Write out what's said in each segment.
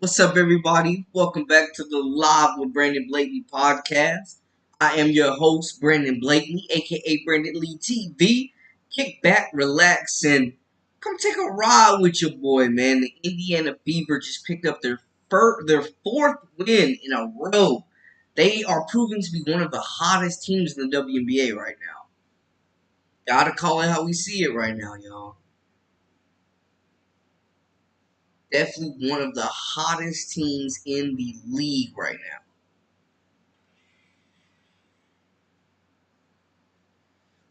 What's up, everybody? Welcome back to the Live with Brandon Blakeney podcast. I am your host, Brandon Blakeney, aka Brandon Lee TV. Kick back, relax, and come take a ride with your boy, man. The Indiana Fever just picked up their fourth win in a row. They are proving to be one of the hottest teams in the WNBA right now. Gotta call it how we see it right now, y'all. Definitely one of the hottest teams in the league right now.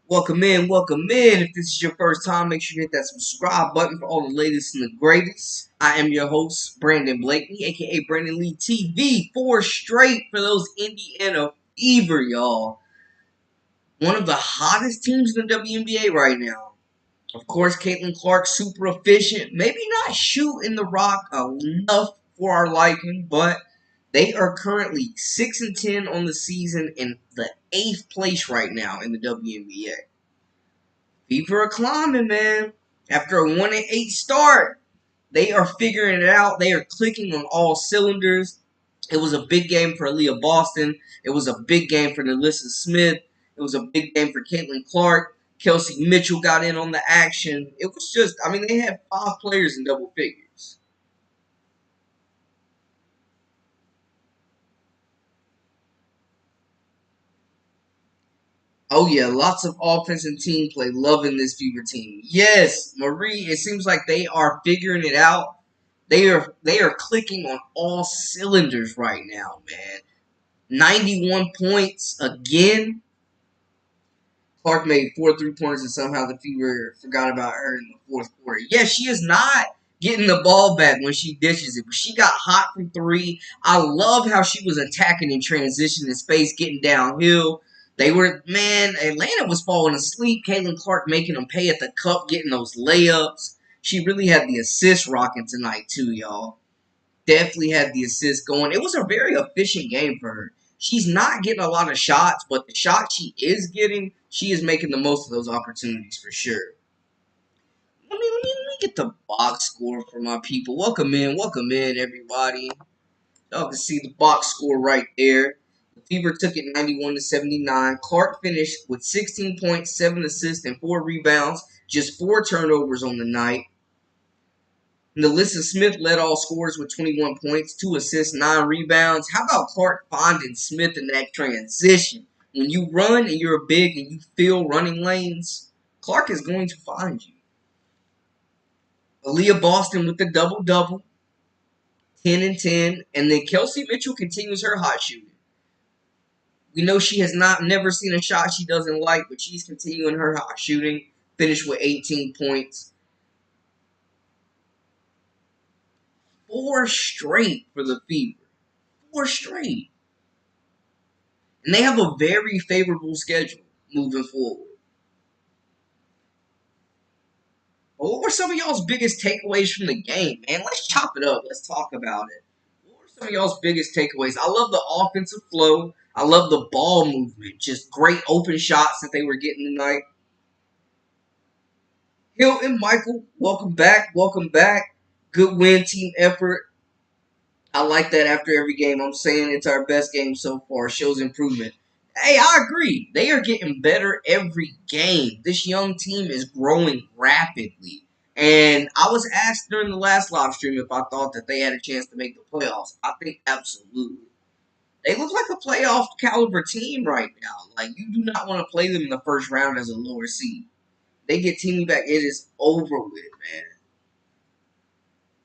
Welcome in, welcome in. If this is your first time, make sure you hit that subscribe button for all the latest and the greatest. I am your host, Brandon Blakeney, aka Brandon Lee TV. Four straight for those Indiana Fever, y'all. One of the hottest teams in the WNBA right now. Of course, Caitlin Clark, super efficient. Maybe not shooting the rock enough for our liking, but they are currently 6-10 on the season in the 8th place right now in the WNBA. People are climbing, man. After a 1-8 start, they are figuring it out. They are clicking on all cylinders. It was a big game for Aaliyah Boston. It was a big game for Alyssa Smith. It was a big game for Caitlin Clark. Kelsey Mitchell got in on the action. It was just, they had 5 players in double figures. Oh, yeah, lots of offense and team play. Loving this Fever team. Yes, Marie, it seems like they are figuring it out. They are clicking on all cylinders right now, man. 91 points again. Clark made 4 3-pointers and somehow the Fever forgot about her in the fourth quarter. Yeah, she is not getting the ball back when she dishes it, but she got hot from 3. I love how she was attacking in transition in space, getting downhill. Atlanta was falling asleep. Caitlin Clark making them pay at the cup, getting those layups. She really had the assist rocking tonight, too, y'all. Definitely had the assist going. It was a very efficient game for her. She's not getting a lot of shots, but the shots she is getting, she is making the most of those opportunities for sure. Let me get the box score for my people. Welcome in, everybody. Y'all can see the box score right there. The Fever took it 91-79. Clark finished with 16 points, 7 assists, and 4 rebounds. Just 4 turnovers on the night. Alyssa Smith led all scorers with 21 points, 2 assists, 9 rebounds. How about Clark finding Smith in that transition? When you run and you're big and you fill running lanes, Clark is going to find you. Aaliyah Boston with the double-double, 10-10. And then Kelsey Mitchell continues her hot shooting. We know she has never seen a shot she doesn't like, but she's continuing her hot shooting. Finished with 18 points. 4 straight for the Fever. 4 straight. And they have a very favorable schedule moving forward. But what were some of y'all's biggest takeaways from the game, man? Let's chop it up. Let's talk about it. What were some of y'all's biggest takeaways? I love the offensive flow. I love the ball movement. Just great open shots that they were getting tonight. Hill and Michael, welcome back. Welcome back. Good win, team effort. I like that after every game. I'm saying it's our best game so far. Shows improvement. Hey, I agree. They are getting better every game. This young team is growing rapidly. And I was asked during the last live stream if I thought that they had a chance to make the playoffs. I think absolutely. They look like a playoff caliber team right now. Like, you do not want to play them in the first round as a lower seed. They get team back, it is over with, man.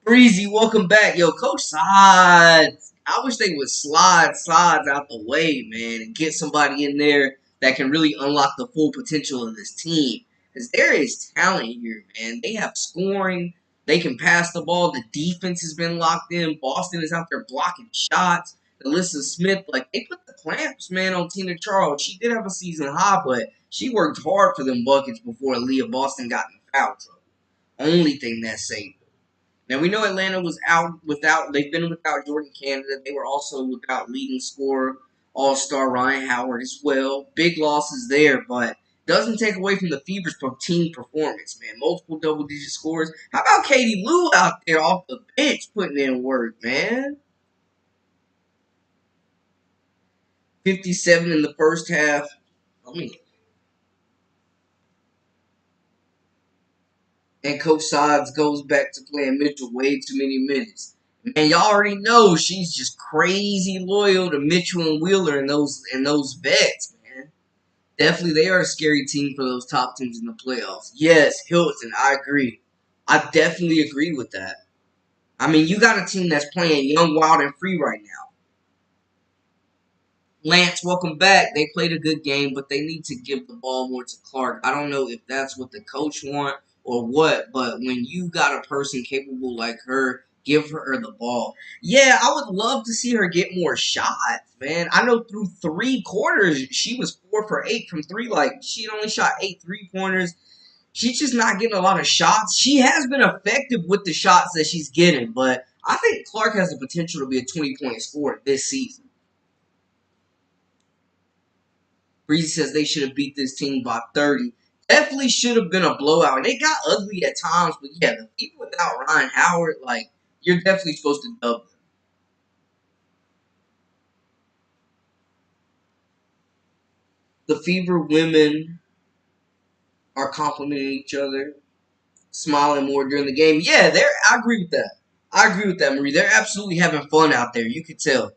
Breezy, welcome back. Yo, Coach Sides. I wish they would slide Sides out the way, man, and get somebody in there that can really unlock the full potential of this team. Because there is talent here, man. They have scoring. They can pass the ball. The defense has been locked in. Boston is out there blocking shots. Alyssa Smith, like, they put the clamps, man, on Tina Charles. She did have a season high, but she worked hard for them buckets before Aaliyah Boston got in foul trouble. Only thing that saved her. Now, we know Atlanta was they've been without Jordan Canada. They were also without leading scorer, all-star Ryan Howard as well. Big losses there, but Doesn't take away from the Fever's team performance, man. Multiple double-digit scores. How about Katie Lou out there off the bench putting in work, man? 57 in the first half. I mean, and Coach Sods goes back to playing Mitchell way too many minutes. Man, y'all already know she's just crazy loyal to Mitchell and Wheeler and those vets, man. Definitely, they are a scary team for those top teams in the playoffs. Yes, Hilton, I agree. I definitely agree with that. I mean, you got a team that's playing young, wild, and free right now. Lance, welcome back. They played a good game, but they need to give the ball more to Clark. I don't know if that's what the coach want or what, but when you got a person capable like her, give her the ball. Yeah, I would love to see her get more shots, man. I know through 3 quarters, she was 4 for 8 from 3. Like, she only shot 8 3-pointers. She's just not getting a lot of shots. She has been effective with the shots that she's getting, but I think Clark has the potential to be a 20-point scorer this season. Reese says they should have beat this team by 30. Definitely should have been a blowout. And it got ugly at times, but yeah, the people without Ryan Howard, like, you're definitely supposed to dub them. The Fever women are complimenting each other, smiling more during the game. Yeah, I agree with that. I agree with that, Marie. They're absolutely having fun out there. You can tell.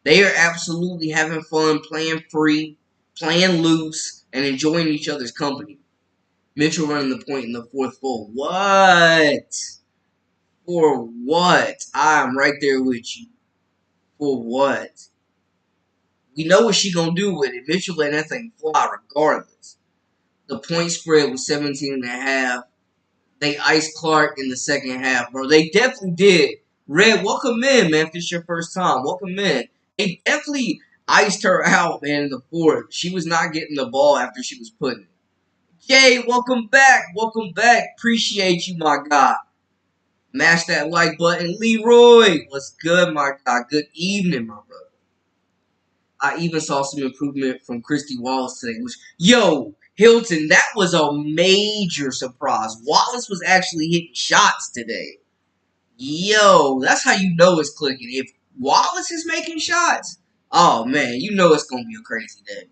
They are absolutely having fun, playing free, playing loose, and enjoying each other's company. Mitchell running the point in the fourth full. What? For what? I'm right there with you. For what? We know what she gonna do with it. Mitchell let that thing fly regardless. The point spread was 17 and a half. They iced Clark in the second half, bro. They definitely did. Red, welcome in, man. If this is your first time, welcome in. They definitely iced her out, man, in the fourth. She was not getting the ball after she was putting it. Jay, welcome back. Welcome back. Appreciate you, my guy. Mash that like button. Leroy, what's good, my guy? Good evening, my brother. I even saw some improvement from Christy Wallace today. Which, yo, Hilton, that was a major surprise. Wallace was actually hitting shots today. Yo, that's how you know it's clicking. If Wallace is making shots, oh man, you know it's gonna be a crazy day.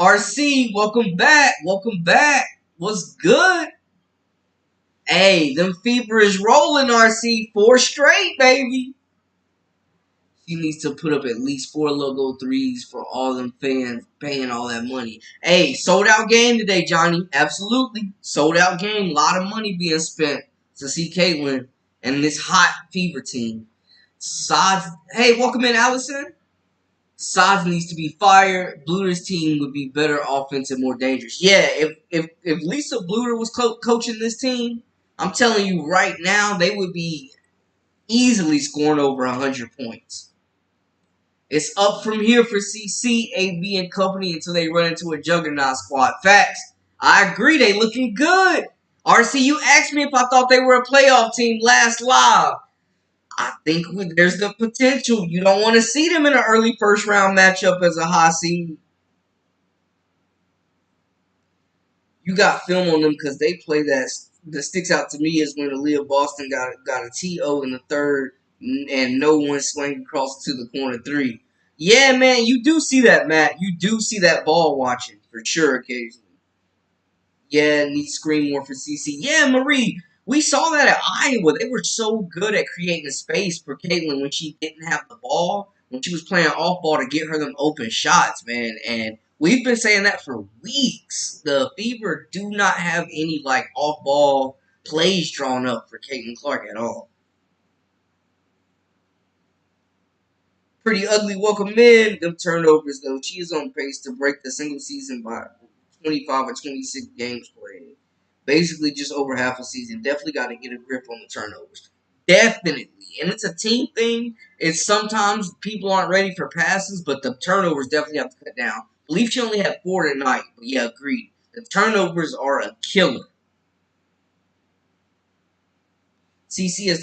RC, welcome back. Welcome back. What's good? Hey, them Fever is rolling, RC. 4 straight, baby. She needs to put up at least 4 logo threes for all them fans paying all that money. Hey, sold out game today, Johnny. Absolutely. Sold out game. A lot of money being spent to see Caitlin and this hot Fever team. Sods. Hey, welcome in, Allison. Sods needs to be fired. Bluter's team would be better offense and more dangerous. Yeah, if Lisa Bluter was coaching this team, I'm telling you right now, they would be easily scoring over 100 points. It's up from here for CC, AB, and company until they run into a juggernaut squad. Facts. I agree. They looking good. RC, you asked me if I thought they were a playoff team last live. I think there's the potential. You don't want to see them in an early first round matchup as a high seed. You got film on them because they play that sticks out to me is when Aaliyah Boston got a TO in the third and no one swung across to the corner 3. Yeah, man, you do see that, Matt. You do see that ball watching for sure occasionally. Yeah, need to screen more for CC. Yeah, Marie, we saw that at Iowa. They were so good at creating a space for Caitlin when she didn't have the ball, when she was playing off ball to get her them open shots, man. And we've been saying that for weeks. The Fever do not have any like off ball plays drawn up for Caitlin Clark at all. Pretty ugly welcome in. Them turnovers, though. She is on pace to break the single season by 25 or 26 games played. Basically, just over half a season. Definitely got to get a grip on the turnovers. Definitely. And it's a team thing. It's sometimes people aren't ready for passes, but the turnovers definitely have to cut down. I believe she only had 4 tonight, but yeah, agreed. The turnovers are a killer. CC has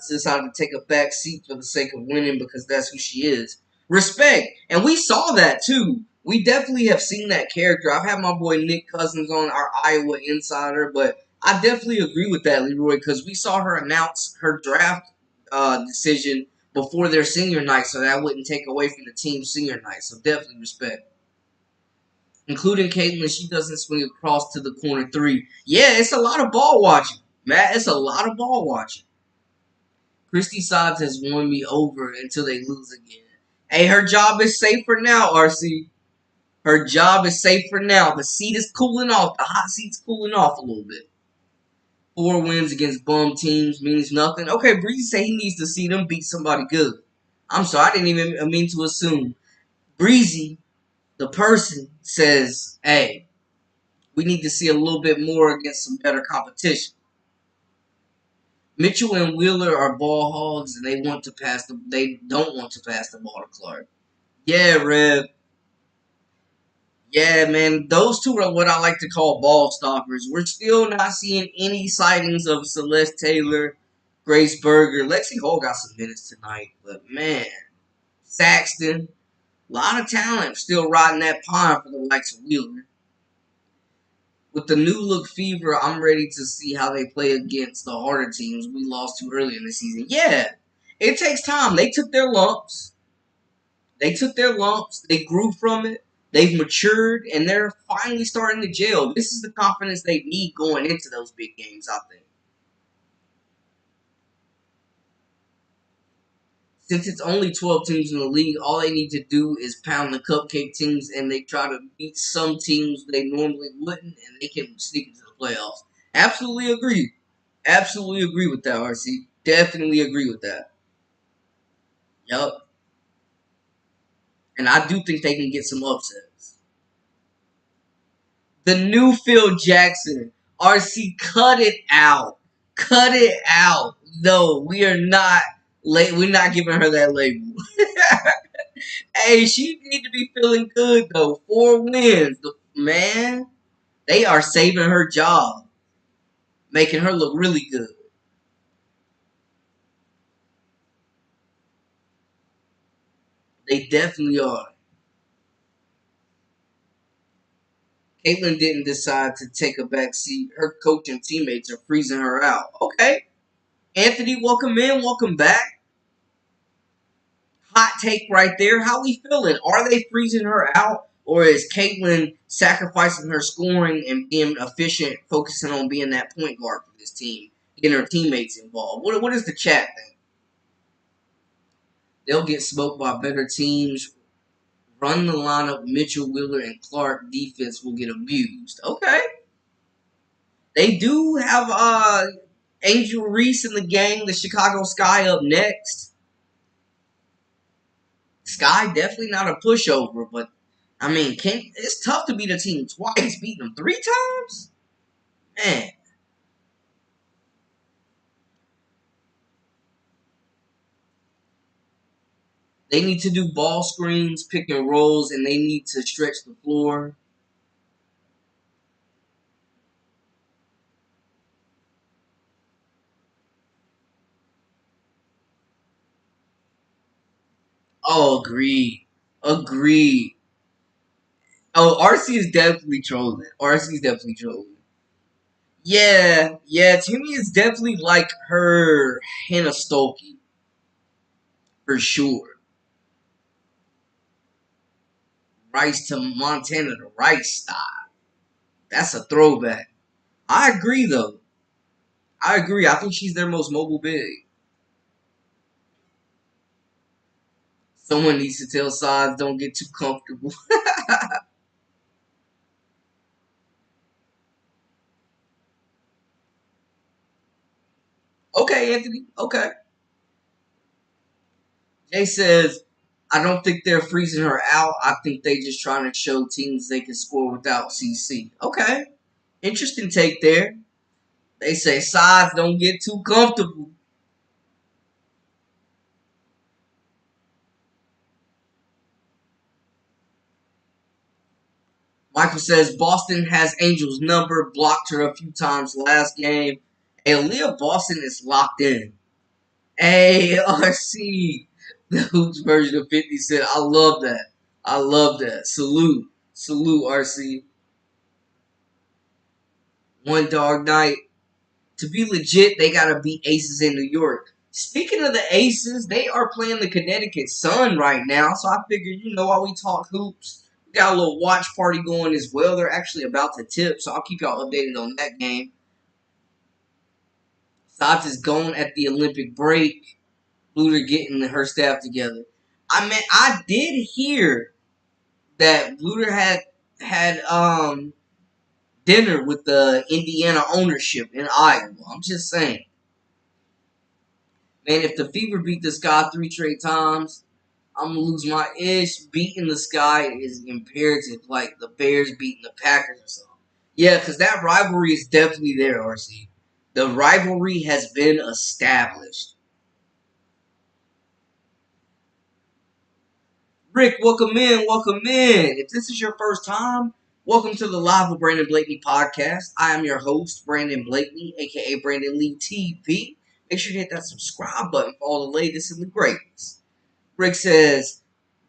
decided to take a back seat for the sake of winning because that's who she is. Respect. And we saw that, too. We definitely have seen that character. I've had my boy Nick Cousins on, our Iowa insider, but I definitely agree with that, Leroy, because we saw her announce her draft decision before their senior night, so that wouldn't take away from the team's senior night. So definitely respect. Including Caitlin, she doesn't swing across to the corner three. Yeah, it's a lot of ball watching, Matt. It's a lot of ball watching. Christy Sides has won me over until they lose again. Hey, her job is safe for now, RC. Her job is safe for now. The seat is cooling off. The hot seat's cooling off a little bit. 4 wins against bum teams means nothing. Okay, Breezy say he needs to see them beat somebody good. I'm sorry, I didn't even mean to assume. Breezy, the person, says, hey, we need to see a little bit more against some better competition. Mitchell and Wheeler are ball hogs, and they don't want to pass the ball to Clark. Yeah, Rev. Yeah, man, those two are what I like to call ball stoppers. We're still not seeing any sightings of Celeste Taylor, Grace Berger. Lexi Hall got some minutes tonight, but man, Saxton, a lot of talent still riding that pond for the likes of Wheeler. With the new look fever, I'm ready to see how they play against the harder teams we lost to early in the season. Yeah, it takes time. They took their lumps. They grew from it. They've matured, and they're finally starting to gel. This is the confidence they need going into those big games, I think. Since it's only 12 teams in the league, all they need to do is pound the cupcake teams, and they try to beat some teams they normally wouldn't, and they can sneak into the playoffs. Absolutely agree. Absolutely agree with that, RC. Definitely agree with that. Yup. And I do think they can get some upsets. The new Phil Jackson. RC, cut it out. Cut it out. No, we are not. We're not giving her that label. Hey, she need to be feeling good though. 4 wins, man. They are saving her job, making her look really good. They definitely are. Caitlin didn't decide to take a back seat. Her coach and teammates are freezing her out. Okay, Anthony, welcome in, welcome back. Hot take right there. How we feeling? Are they freezing her out, or is Caitlin sacrificing her scoring and being efficient, focusing on being that point guard for this team, getting her teammates involved? What does the chat think? They'll get smoked by better teams. Run the lineup, Mitchell, Wheeler, and Clark defense will get abused. Okay. They do have Angel Reese in the gang, the Chicago Sky up next. Sky definitely not a pushover, but I mean, it's tough to beat a team twice, beating them 3 times? Man. They need to do ball screens, pick and rolls, and they need to stretch the floor. Oh, agreed. Agreed. Oh, RC is definitely trolling. RC is definitely trolling. Yeah, Timmy is definitely like her Hannah Stolke, for sure. Rice to Montana, the Rice style. That's a throwback. I agree, though. I agree. I think she's their most mobile big. Someone needs to tell sides don't get too comfortable. Okay, Anthony. Okay. Jay says, I don't think they're freezing her out. I think they just trying to show teams they can score without CC. Okay. Interesting take there. They say sides don't get too comfortable. Michael says Boston has Angel's number, blocked her a few times last game. Hey, Aaliyah Boston is locked in. Hey, RC, the Hoops version of 50 Cent. I love that. I love that. Salute. Salute, RC. One dog night. To be legit, they gotta beat Aces in New York. Speaking of the Aces, they are playing the Connecticut Sun right now, so I figured, while we talk hoops, we got a little watch party going as well. They're actually about to tip, so I'll keep y'all updated on that game. Sots is gone at the Olympic break. Luder getting her staff together. I did hear that Luder had dinner with the Indiana ownership in Iowa. I'm just saying. Man, if the Fever beat the Sky 3 straight times, I'm going to lose my ish. Beating the Sky is imperative, like the Bears beating the Packers or something. Yeah, because that rivalry is definitely there, RC. The rivalry has been established. Rick, welcome in, welcome in. If this is your first time, welcome to the Live with Brandon Blakeney podcast. I am your host, Brandon Blakeney, aka Brandon Lee TV. Make sure you hit that subscribe button for all the latest and the greatest. Rick says,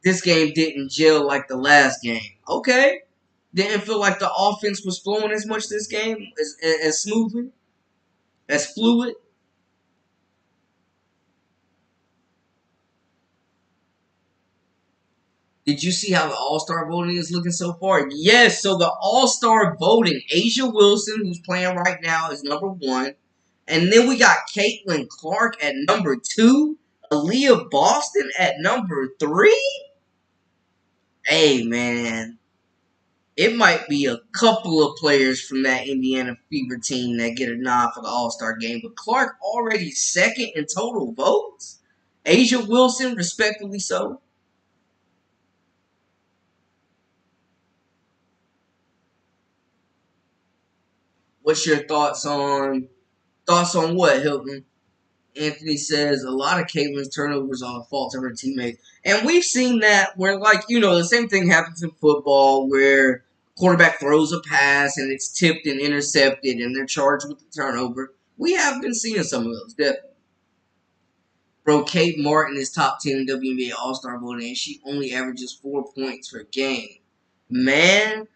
this game didn't gel like the last game. Okay. Didn't feel like the offense was flowing as much this game, as smoothly, as fluid. Did you see how the All-Star voting is looking so far? Yes, so the All-Star voting, Asia Wilson, who's playing right now, is number 1. And then we got Caitlin Clark at number 2. Aaliyah Boston at number 3. Hey, man. It might be a couple of players from that Indiana Fever team that get a nod for the All-Star game. But Clark already second in total votes. Asia Wilson, respectfully so. What's your thoughts on what, Hilton? Anthony says a lot of Caitlin's turnovers are the fault of her teammates. And we've seen that where, the same thing happens in football where quarterback throws a pass and it's tipped and intercepted and they're charged with the turnover. We have been seeing some of those, definitely. Bro, Kate Martin is top 10 in WNBA All-Star voting and she only averages 4 points per game. Man,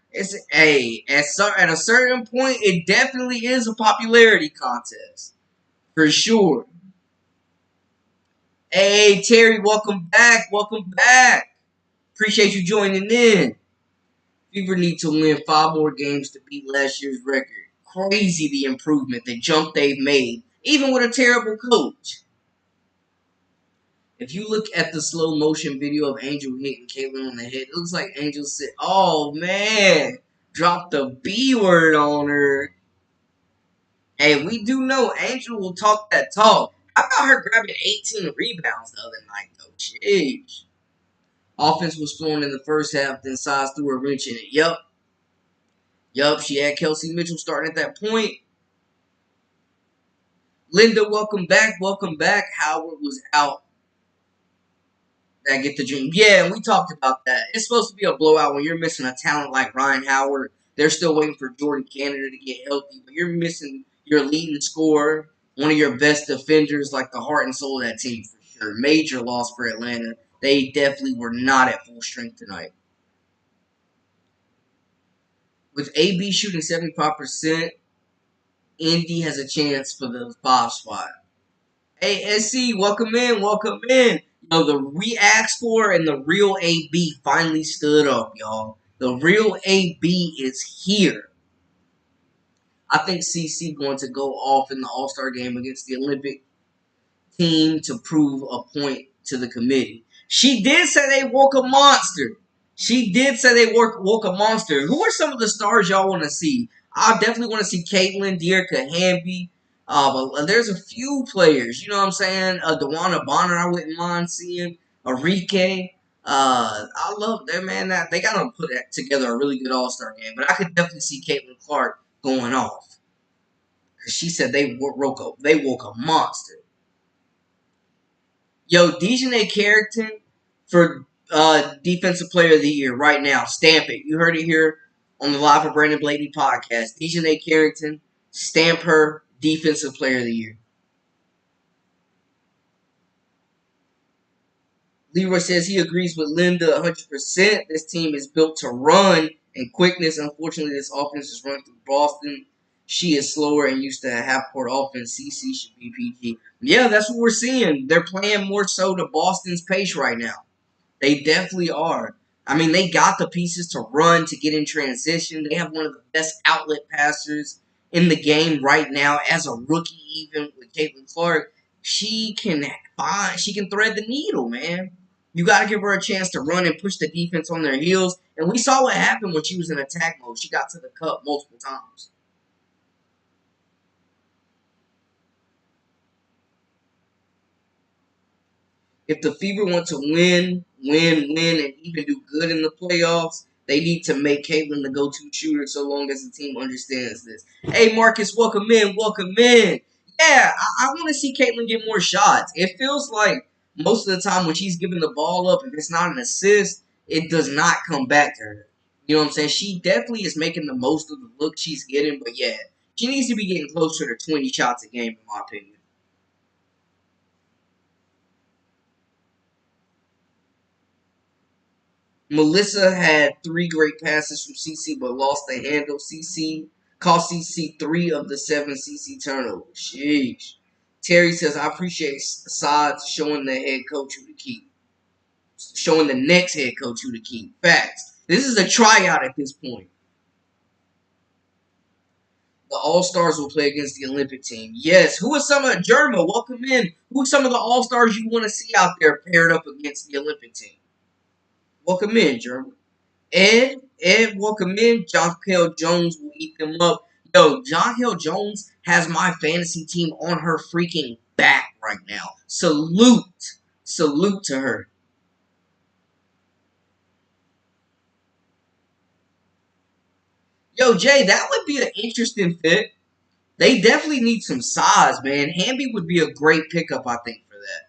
at a certain point, it definitely is a popularity contest. For sure. Hey, Terry, welcome back. Welcome back. Appreciate you joining in. Fever need to win 5 more games to beat last year's record. Crazy the improvement, the jump they've made, even with a terrible coach. If you look at the slow motion video of Angel hitting Caitlin on the head, it looks like Angel said, oh man, dropped the B word on her. Hey, we do know Angel will talk that talk. How about her grabbing 18 rebounds the other night, though? Jeez. Offense was flowing in the first half, then Size threw a wrench in it. Yup, she had Kelsey Mitchell starting at that point. Linda, welcome back, welcome back. Howard was out. I get the dream. Yeah, we talked about that. It's supposed to be a blowout when you're missing a talent like Ryan Howard. They're still waiting for Jordan Canada to get healthy, but you're missing your leading scorer, one of your best defenders, like the heart and soul of that team for sure. Major loss for Atlanta. They definitely were not at full strength tonight. With AB shooting 75%, Indy has a chance for the 5 spot. Hey, SC, welcome in, welcome in. The we asked for and the real AB finally stood up, y'all. The real AB is here. I think CC going to go off in the All-Star game against the Olympic team to prove a point to the committee. She did say they woke a monster. She did say they woke a monster. Who are some of the stars y'all want to see? I definitely want to see Caitlin, Dearica Hamby. But there's a few players, you know what I'm saying? Dewana Bonner, I wouldn't mind seeing. Arike. I love them, man. They got to put together a really good All-Star game. But I could definitely see Caitlin Clark going off. Because she said they woke a monster. Yo, Dejanay Carrington for Defensive Player of the Year right now. Stamp it. You heard it here on the Live for Brandon Blakeney podcast. Dejanay Carrington, stamp her Defensive Player of the Year. Leroy says he agrees with Linda 100%. This team is built to run and quickness. Unfortunately, this offense is run through Boston. She is slower and used to a half-court offense. CC should be PG. Yeah, that's what we're seeing. They're playing more so to Boston's pace right now. They definitely are. I mean, they got the pieces to run, to get in transition. They have one of the best outlet passers in the game right now as a rookie, even with Caitlin Clark. She can thread the needle, man. You got to give her a chance to run and push the defense on their heels. And we saw what happened when she was in attack mode. She got to the cup multiple times. If the Fever want to win, and even do good in the playoffs, they need to make Caitlin the go-to shooter so long as the team understands this. Hey, Marcus, welcome in, welcome in. Yeah, I want to see Caitlin get more shots. It feels like most of the time when she's giving the ball up, if it's not an assist, it does not come back to her. You know what I'm saying? She definitely is making the most of the look she's getting, but yeah, she needs to be getting closer to 20 shots a game, in my opinion. Melissa had 3 great passes from CC, but lost the handle. CC cost CC 3 of the 7 CC turnovers. Sheesh. Terry says, I appreciate Saad showing the head coach who to keep. Showing the next head coach who to keep. Facts. This is a tryout at this point. The All-Stars will play against the Olympic team. Yes. Who are some of Germa? Welcome in. Who are some of the All-Stars you want to see out there paired up against the Olympic team? Welcome in, Germa. Ed, welcome in. John Hill Jones will eat them up. Yo, John Hill Jones has my fantasy team on her freaking back right now. Salute to her. Yo, Jay, that would be an interesting fit. They definitely need some size, man. Hamby would be a great pickup, I think, for that.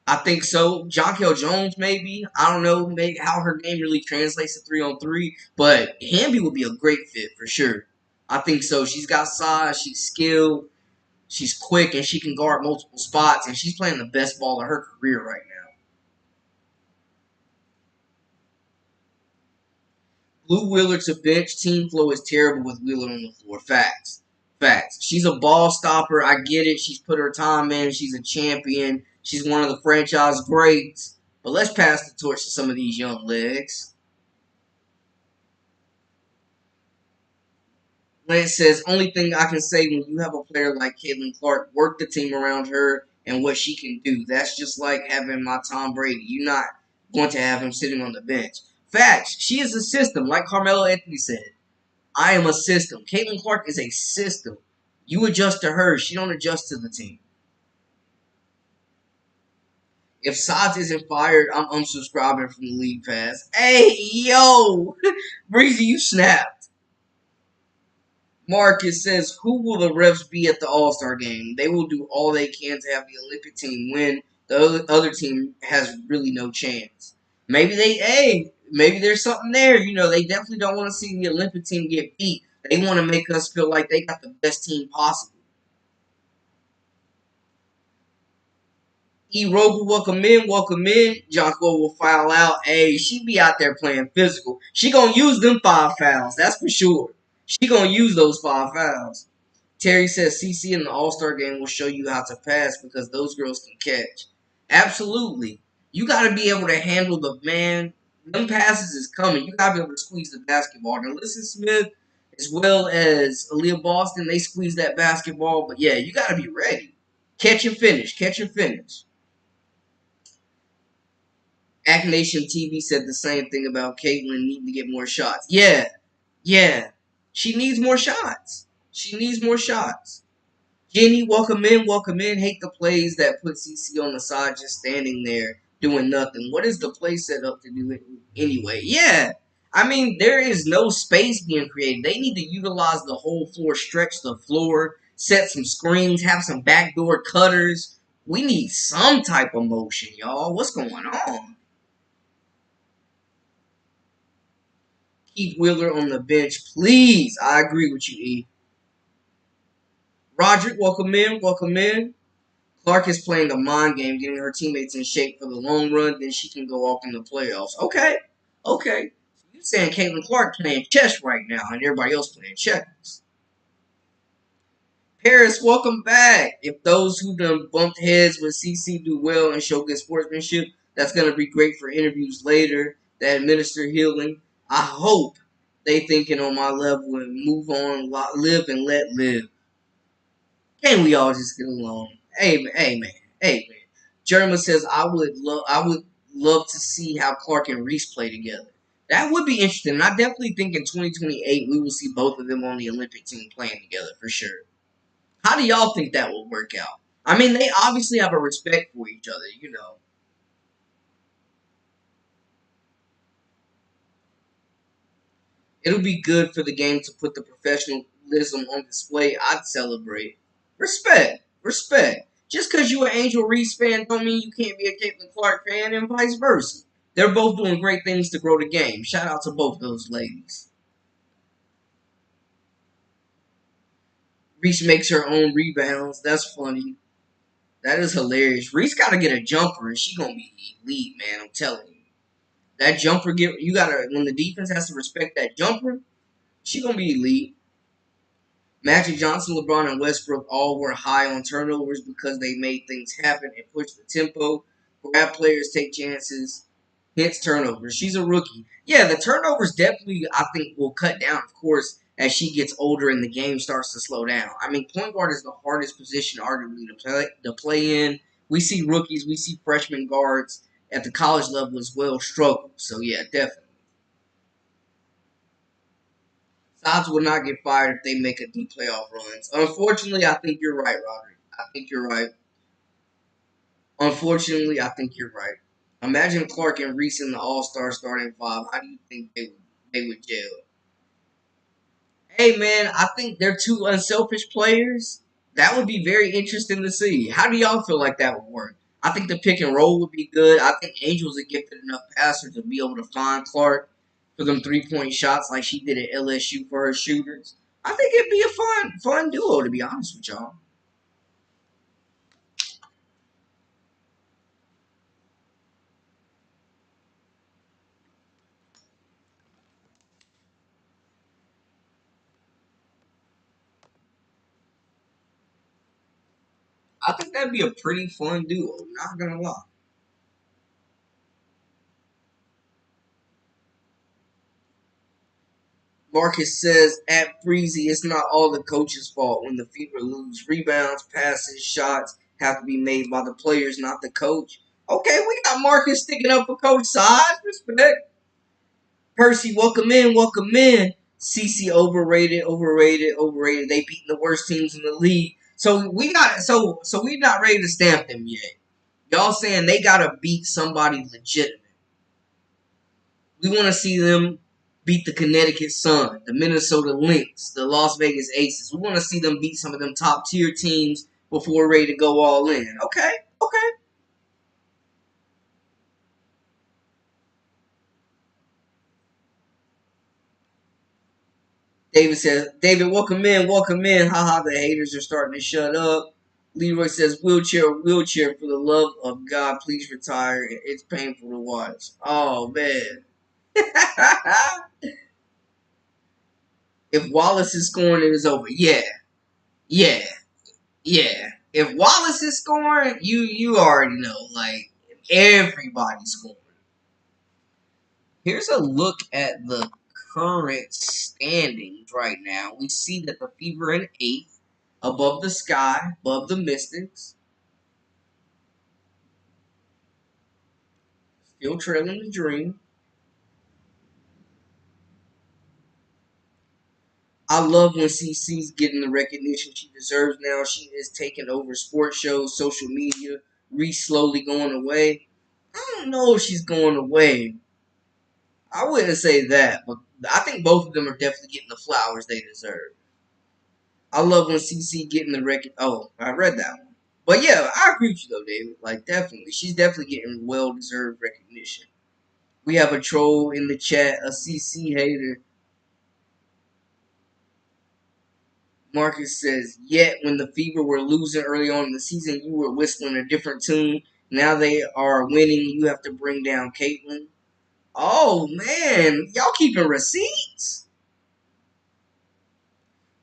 I think so. Jonquel Jones, maybe. I don't know maybe how her game really translates to 3-on-3, but Hamby would be a great fit for sure. I think so. She's got size, she's skilled, she's quick, and she can guard multiple spots, and she's playing the best ball of her career right now. Blue Wheeler to bench. Team flow is terrible with Wheeler on the floor. Facts. Facts. She's a ball stopper. I get it. She's put her time in. She's a champion. She's one of the franchise greats. But let's pass the torch to some of these young legs. Lance says, only thing I can say when you have a player like Caitlin Clark, work the team around her and what she can do. That's just like having my Tom Brady. You're not going to have him sitting on the bench. Facts. She is a system, like Carmelo Anthony said. I am a system. Caitlin Clark is a system. You adjust to her. She don't adjust to the team. If Sods isn't fired, I'm unsubscribing from the league pass. Hey, yo! Breezy, you snapped. Marcus says, who will the refs be at the All-Star game? They will do all they can to have the Olympic team win. The other team has really no chance. Maybe there's something there. You know, they definitely don't want to see the Olympic team get beat. They want to make us feel like they got the best team possible. E. Rover, welcome in, welcome in. Jocko will foul out. Hey, she be out there playing physical. She gonna use them 5 fouls, that's for sure. She gonna use those 5 fouls. Terry says CC in the All-Star game will show you how to pass because those girls can catch. Absolutely. You got to be able to handle the man. Them passes is coming. You got to be able to squeeze the basketball. Now, listen, Smith, as well as Aaliyah Boston, they squeeze that basketball. But, yeah, you got to be ready. Catch and finish. Catch and finish. Act Nation TV said the same thing about Caitlyn needing to get more shots. Yeah. She needs more shots. She needs more shots. Jenny, welcome in, welcome in. Hate the plays that put CC on the side just standing there doing nothing. What is the play set up to do it anyway? Yeah. I mean, there is no space being created. They need to utilize the whole floor, stretch the floor, set some screens, have some backdoor cutters. We need some type of motion, y'all. What's going on? Keep Wheeler on the bench, please. I agree with you, E. Roderick, welcome in, welcome in. Clark is playing a mind game, getting her teammates in shape for the long run, then she can go off in the playoffs. Okay. Okay. You saying Caitlin Clark playing chess right now and everybody else playing checkers. Paris, welcome back. If those who done bumped heads with CC do well and show good sportsmanship, that's going to be great for interviews later that administer healing. I hope they thinking on my level and move on, live and let live. Can't we all just get along? Hey, man. Hey, man. Jerma says I would love to see how Clark and Reese play together. That would be interesting. I definitely think in 2028 we will see both of them on the Olympic team playing together for sure. How do y'all think that will work out? I mean, they obviously have a respect for each other, you know. It'll be good for the game to put the professionalism on display. I'd celebrate. Respect. Respect. Just because you're an Angel Reese fan don't mean you can't be a Caitlin Clark fan and vice versa. They're both doing great things to grow the game. Shout out to both those ladies. Reese makes her own rebounds. That's funny. That is hilarious. Reese got to get a jumper and she going to be elite, man. I'm telling you. That jumper, you got to, when the defense has to respect that jumper, she going to be elite. Magic Johnson, LeBron, and Westbrook all were high on turnovers because they made things happen and pushed the tempo, grab players, take chances, hence turnovers. She's a rookie. Yeah, the turnovers definitely, I think, will cut down, of course, as she gets older and the game starts to slow down. I mean, point guard is the hardest position, arguably, to play in. We see rookies, we see freshman guards at the college level as well struggle. So, yeah, definitely. Sides will not get fired if they make a deep playoff runs. Unfortunately, I think you're right, Roderick. I think you're right. Unfortunately, I think you're right. Imagine Clark and Reese in the All Star starting five. How do you think they would gel? Hey man, I think they're two unselfish players. That would be very interesting to see. How do y'all feel like that would work? I think the pick and roll would be good. I think Angel's a gifted enough passer to be able to find Clark for them 3-point shots like she did at LSU for her shooters. I think it'd be a fun duo to be honest with y'all. I think that'd be a pretty fun duo. Not gonna lie. Marcus says at Breezy, it's not all the coach's fault when the Fever lose. Rebounds, passes, shots have to be made by the players, not the coach. Okay, we got Marcus sticking up for Coach Size. Respect. Percy, welcome in, welcome in. CC overrated, overrated, overrated. They beating the worst teams in the league. So we got so we're not ready to stamp them yet. Y'all saying they gotta beat somebody legitimate. We want to see them beat the Connecticut Sun, the Minnesota Lynx, the Las Vegas Aces. We want to see them beat some of them top tier teams before we're ready to go all in. Okay, okay. David says, David, welcome in, welcome in. Haha, the haters are starting to shut up. Leroy says, wheelchair, wheelchair, for the love of God, please retire. It's painful to watch. Oh, man. If Wallace is scoring, it is over. Yeah, yeah. Yeah, if Wallace is scoring, you already know. Like everybody's scoring. Here's a look at the current standings right now. We see that the Fever in eighth, above the Sky, above the Mystics, still trailing the Dream. I love when CC's getting the recognition she deserves now. She is taking over sports shows, social media. Reese slowly going away. I don't know if she's going away. I wouldn't say that, but I think both of them are definitely getting the flowers they deserve. I love when CC getting the record. Oh, I read that one. But yeah, I agree with you though, David. Like definitely, she's definitely getting well deserved recognition. We have a troll in the chat, a CC hater. Marcus says, yet when the Fever were losing early on in the season, you were whistling a different tune. Now they are winning. You have to bring down Caitlyn. Oh, man. Y'all keeping receipts?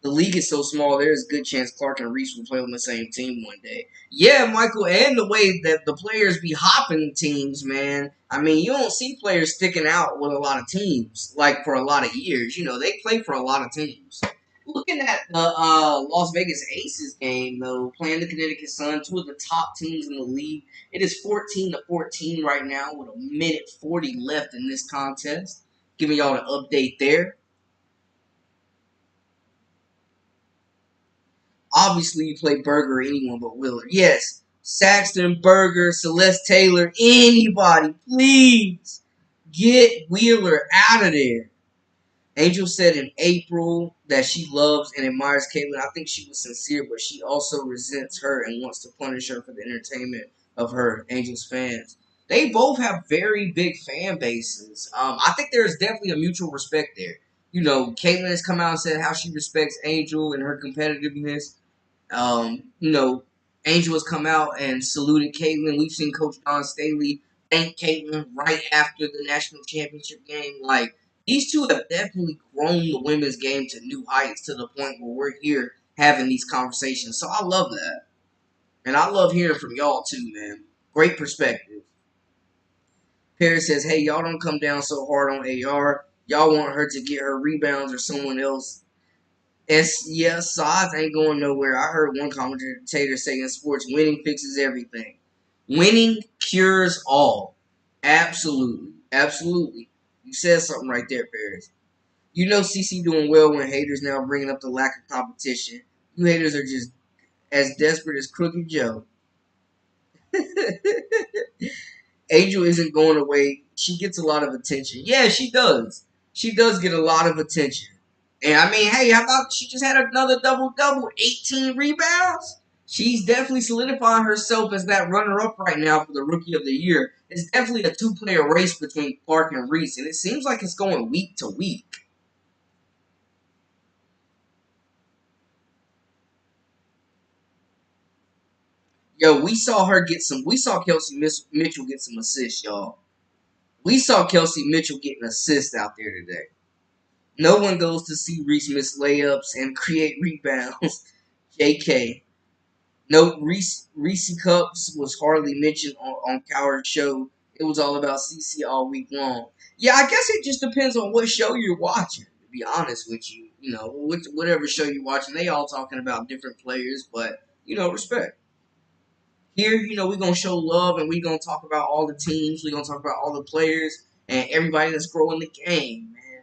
The league is so small, there's a good chance Clark and Reese will play on the same team one day. Yeah, Michael, and the way that the players be hopping teams, man. I mean, you don't see players sticking out with a lot of teams, like for a lot of years. You know, they play for a lot of teams. Looking at the Las Vegas Aces game, though, playing the Connecticut Sun, two of the top teams in the league. It is 14-14 right now with a minute 40 left in this contest. Giving y'all an update there. Obviously, you play Berger or anyone but Wheeler. Yes, Saxton, Berger, Celeste Taylor, anybody, please get Wheeler out of there. Angel said in April that she loves and admires Caitlyn. I think she was sincere, but she also resents her and wants to punish her for the entertainment of her Angel's fans. They both have very big fan bases. I think there's definitely a mutual respect there. You know, Caitlyn has come out and said how she respects Angel and her competitiveness. You know, Angel has come out and saluted Caitlyn. We've seen Coach Don Staley thank Caitlyn right after the national championship game. Like, these two have definitely grown the women's game to new heights to the point where we're here having these conversations. So I love that. And I love hearing from y'all too, man. Great perspective. Paris says, hey, y'all don't come down so hard on AR. Y'all want her to get her rebounds or someone else. Yeah, size ain't going nowhere. I heard one commentator say in sports, winning fixes everything. Winning cures all. Absolutely. Absolutely. You said something right there, Paris. You know CC doing well when haters now bringing up the lack of competition. You haters are just as desperate as Crooked Joe. Angel isn't going away. She gets a lot of attention. Yeah, she does. She does get a lot of attention. And I mean, hey, how about she just had another double-double, 18 rebounds? She's definitely solidifying herself as that runner-up right now for the Rookie of the Year. It's definitely a two-player race between Clark and Reese, and it seems like it's going week to week. Yo, we saw her get some. We saw Kelsey Mitchell get some assists, y'all. We saw Kelsey Mitchell getting assists out there today. No one goes to see Reese miss layups and create rebounds. JK. No, Reese Cups was hardly mentioned on Coward's show. It was all about CC all week long. Yeah, I guess it just depends on what show you're watching, to be honest with you. You know, whatever show you're watching, they all talking about different players, but, you know, respect. Here, you know, we're going to show love and we're going to talk about all the teams. We're going to talk about all the players and everybody that's growing the game, man.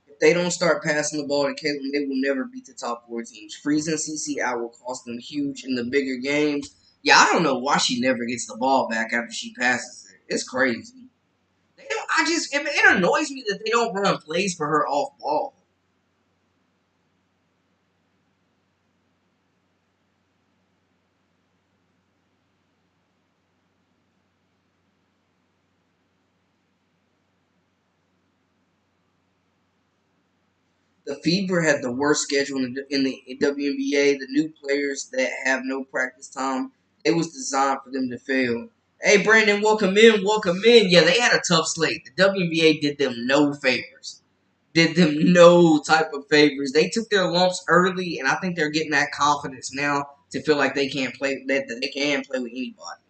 If they don't start passing the ball to Caitlyn, they will never beat the top four teams. Freezing CC out will cost them huge in the bigger games. Yeah, I don't know why she never gets the ball back after she passes it. It's crazy. They don't, it annoys me that they don't run plays for her off ball. The Fever had the worst schedule in the WNBA. The new players that have no practice time, it was designed for them to fail. Hey, Brandon, welcome in, welcome in. Yeah, they had a tough slate. The WNBA did them no favors. Did them no type of favors. They took their lumps early, and I think they're getting that confidence now to feel like they can't play that they can play with anybody.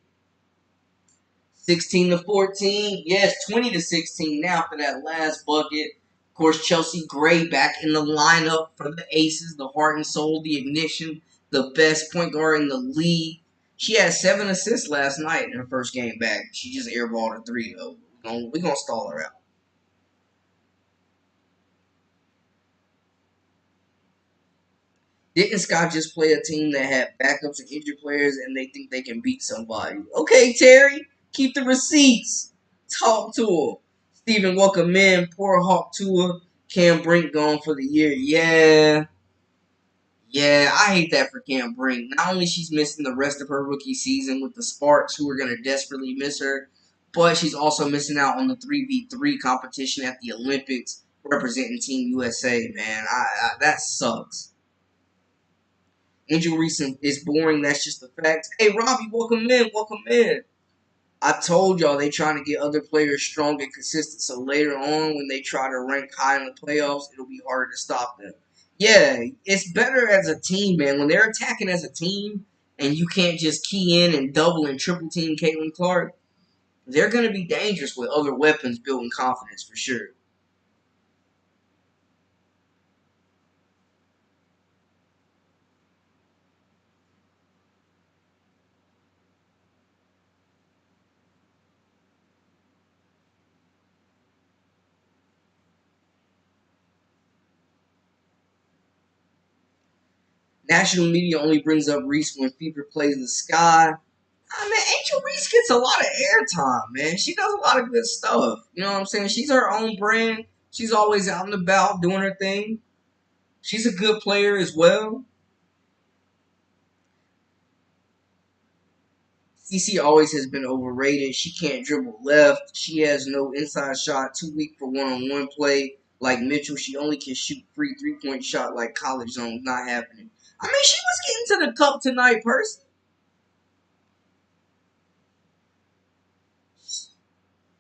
16-14. Yes, 20-16 now for that last bucket. Of course, Chelsea Gray back in the lineup for the Aces, the heart and soul, the ignition, the best point guard in the league. She had 7 assists last night in her first game back. She just airballed a 3, though. We're going to stall her out. Didn't Scott just play a team that had backups and injured players and they think they can beat somebody? Okay, Terry, keep the receipts. Talk to him. Steven, welcome in. Poor Hawk Tua. Cam Brink gone for the year. Yeah. Yeah, I hate that for Cam Brink. Not only she's missing the rest of her rookie season with the Sparks, who are going to desperately miss her, but she's also missing out on the 3v3 competition at the Olympics. representing Team USA, man. That sucks. Angel Reese is boring. That's just a fact. Hey, Robbie, welcome in. Welcome in. I told y'all they trying to get other players strong and consistent. So later on, when they try to rank high in the playoffs, it'll be harder to stop them. Yeah, it's better as a team, man. When they're attacking as a team, and you can't just key in and double and triple team Caitlin Clark, they're going to be dangerous with other weapons building confidence for sure. National media only brings up Reese when Fever plays the Sky. I mean, Angel Reese gets a lot of airtime, man. She does a lot of good stuff. You know what I'm saying? She's her own brand. She's always out and about doing her thing. She's a good player as well. CC always has been overrated. She can't dribble left. She has no inside shot. Too weak for one-on-one play. Like Mitchell, she only can shoot free three-point shot like college zone. Not happening. I mean, she was getting to the cup tonight, person.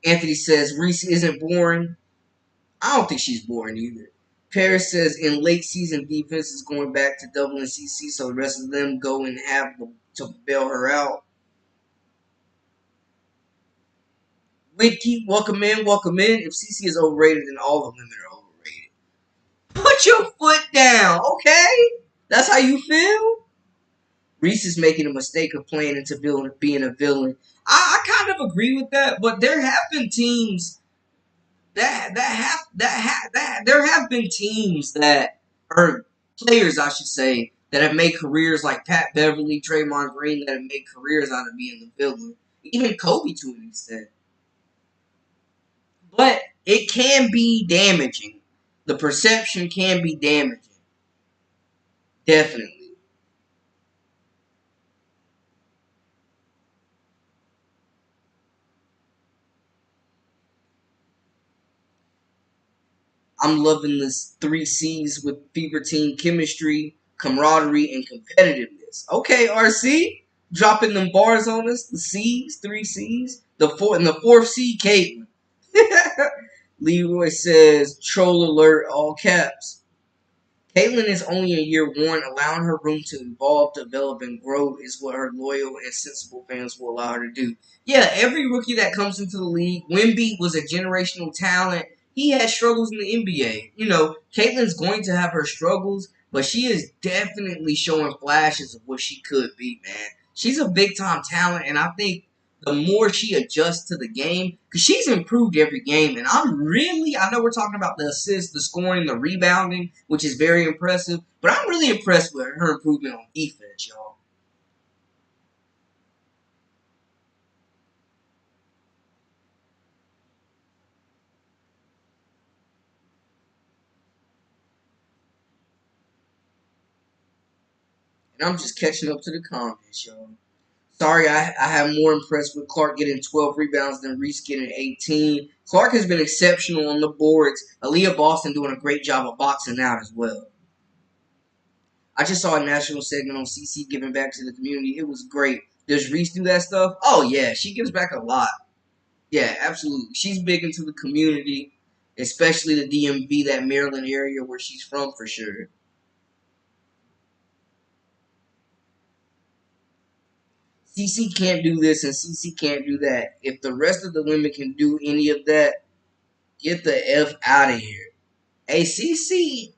Anthony says Reese isn't boring. I don't think she's boring either. Paris says in late season defense is going back to doubling CC, so the rest of them go and have to bail her out. Wiki, welcome in, welcome in. If CC is overrated, then all the women are overrated. Put your foot down, okay? That's how you feel? Reese is making a mistake of playing into being a villain. I kind of agree with that, but there have been teams there have been teams that or players I should say that have made careers like Pat Beverly, Draymond Green that have made careers out of being the villain. Even Kobe to an extent. But it can be damaging. The perception can be damaging. Definitely. I'm loving this three C's with Fever Team chemistry, camaraderie, and competitiveness. Okay, RC, dropping them bars on us. The C's, three C's. The fourth C, Caitlin. Leroy says, troll alert, all caps. Caitlin is only in year one. Allowing her room to evolve, develop, and grow is what her loyal and sensible fans will allow her to do. Yeah, every rookie that comes into the league, Wnba was a generational talent. He had struggles in the NBA. You know, Caitlin's going to have her struggles, but she is definitely showing flashes of what she could be, man. She's a big time talent, and I think the more she adjusts to the game, because she's improved every game. And I know we're talking about the assists, the scoring, the rebounding, which is very impressive, but I'm really impressed with her improvement on defense, y'all. And I'm just catching up to the comments, y'all. Sorry, I have more impressed with Clark getting 12 rebounds than Reese getting 18. Clark has been exceptional on the boards. Aaliyah Boston doing a great job of boxing out as well. I just saw a national segment on CC giving back to the community. It was great. Does Reese do that stuff? Oh, yeah. She gives back a lot. Yeah, absolutely. She's big into the community, especially the DMV, that Maryland area where she's from for sure. CC can't do this and CC can't do that. If the rest of the women can do any of that, get the F out of here. Hey, CC,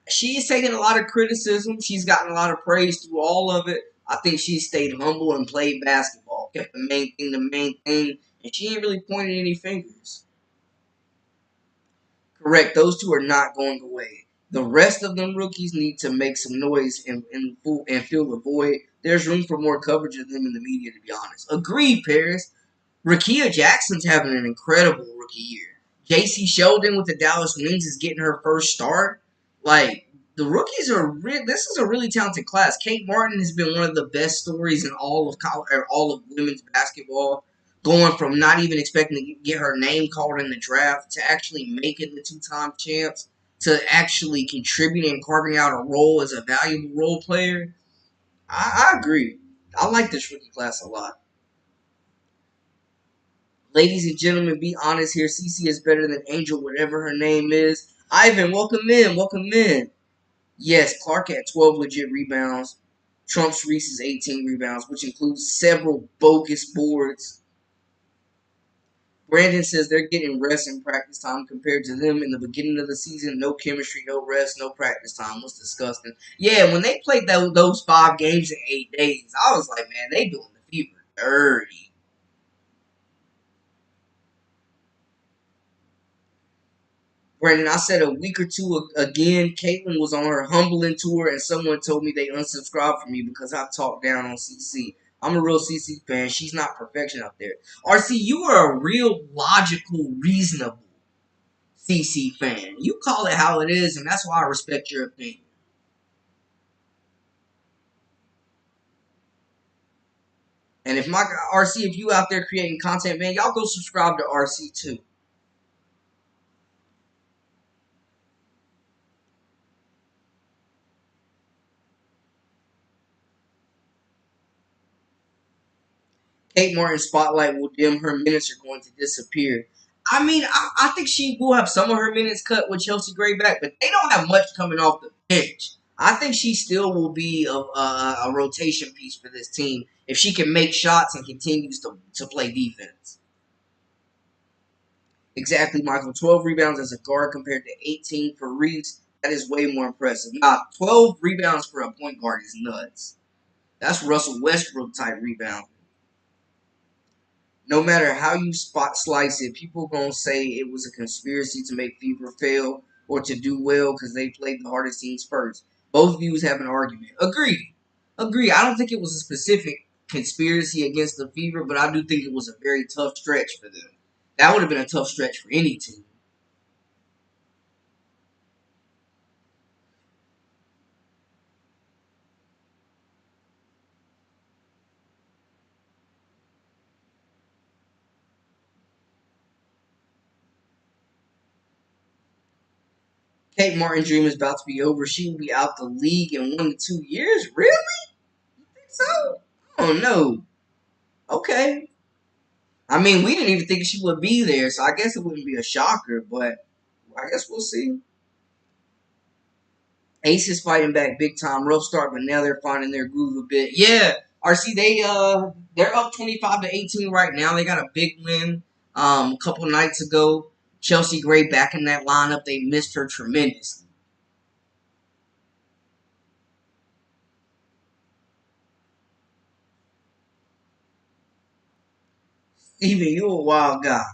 she's taken a lot of criticism. She's gotten a lot of praise through all of it. I think she stayed humble and played basketball. Kept the main thing, and she ain't really pointed any fingers. Correct. Those two are not going away. The rest of them rookies need to make some noise and fill the void. There's room for more coverage of them in the media, to be honest. Agreed, Paris. Rakia Jackson's having an incredible rookie year. J.C. Sheldon with the Dallas Wings is getting her first start. Like, the rookies are this is a really talented class. Kate Martin has been one of the best stories in all of college, or all of women's basketball. Going from not even expecting to get her name called in the draft to actually making the two-time champs to actually contributing and carving out a role as a valuable role player. I agree. I like this rookie class a lot. Ladies and gentlemen, be honest here. CC is better than Angel, whatever her name is. Ivan, welcome in. Welcome in. Yes, Clark had 12 legit rebounds. Trump's Reese's 18 rebounds, which includes several bogus boards. Brandon says they're getting rest and practice time compared to them in the beginning of the season. No chemistry, no rest, no practice time. Was disgusting. Yeah, when they played those 5 games in 8 days, I was like, man, they doing the Fever dirty. Brandon, I said a week or two again, Caitlyn was on her humbling tour, and someone told me they unsubscribed from me because I talked down on CC. I'm a real CC fan. She's not perfection out there. RC, you are a real logical, reasonable CC fan. You call it how it is, and that's why I respect your opinion. And if my RC, if you out there creating content, man, y'all go subscribe to RC too. Kate Martin's spotlight will dim. Her minutes are going to disappear. I mean, I think she will have some of her minutes cut with Chelsea Gray back, but they don't have much coming off the bench. I think she still will be a rotation piece for this team if she can make shots and continues to play defense. Exactly, Michael. 12 rebounds as a guard compared to 18 for Reese. That is way more impressive. Nah, 12 rebounds for a point guard is nuts. That's Russell Westbrook type rebound. No matter how you spot slice it, people gonna say it was a conspiracy to make Fever fail or to do well because they played the hardest teams first. Both views have an argument. Agreed. Agree. I don't think it was a specific conspiracy against the Fever, but I do think it was a very tough stretch for them. That would have been a tough stretch for any team. Kate Martin's dream is about to be over. She will be out the league in 1 to 2 years. Really? You think so? Oh no. Okay. I mean, we didn't even think she would be there, so I guess it wouldn't be a shocker, but I guess we'll see. Ace is fighting back big time. Rough start, but now they're finding their groove a bit. Yeah, RC, they're up 25-18 right now. They got a big win a couple nights ago. Chelsea Gray back in that lineup. They missed her tremendously. Steven, you a wild guy.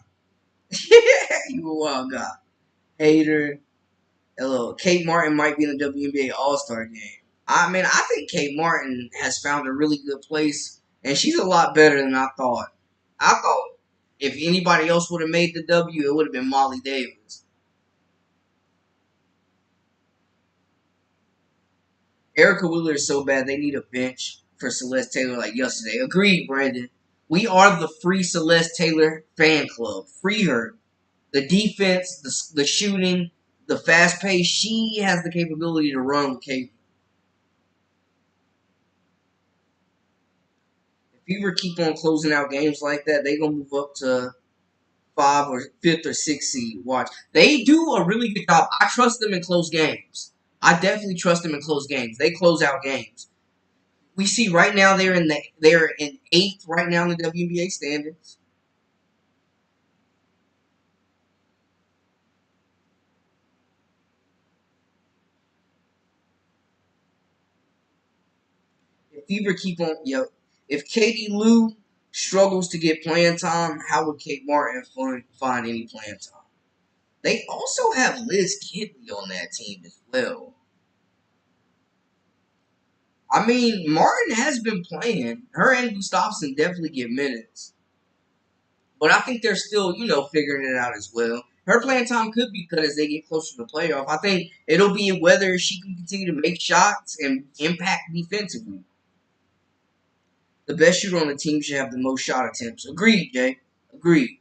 You a wild guy. Hater. Hello. Kate Martin might be in the WNBA All-Star game. I mean, I think Kate Martin has found a really good place, and she's a lot better than I thought. I thought if anybody else would have made the W, it would have been Molly Davis. Erica Wheeler is so bad they need a bench for Celeste Taylor like yesterday. Agreed, Brandon. We are the free Celeste Taylor fan club. Free her. The defense, the shooting, the fast pace, she has the capability to run with Kate. If Fever keep on closing out games like that, they gonna move up to 5 or 5th or 6th seed. Watch. They do a really good job. I trust them in close games. I definitely trust them in close games. They close out games. We see right now they're in 8th right now in the WNBA standings. If Fever keep on, if Katie Lou struggles to get playing time, how would Kate Martin find any playing time? They also have Liz Kidley on that team as well. I mean, Martin has been playing. Her and Gustafson definitely get minutes. But I think they're still, figuring it out as well. Her playing time could be cut as they get closer to the playoff. I think it'll be whether she can continue to make shots and impact defensively. The best shooter on the team should have the most shot attempts. Agreed, Jay. Agreed.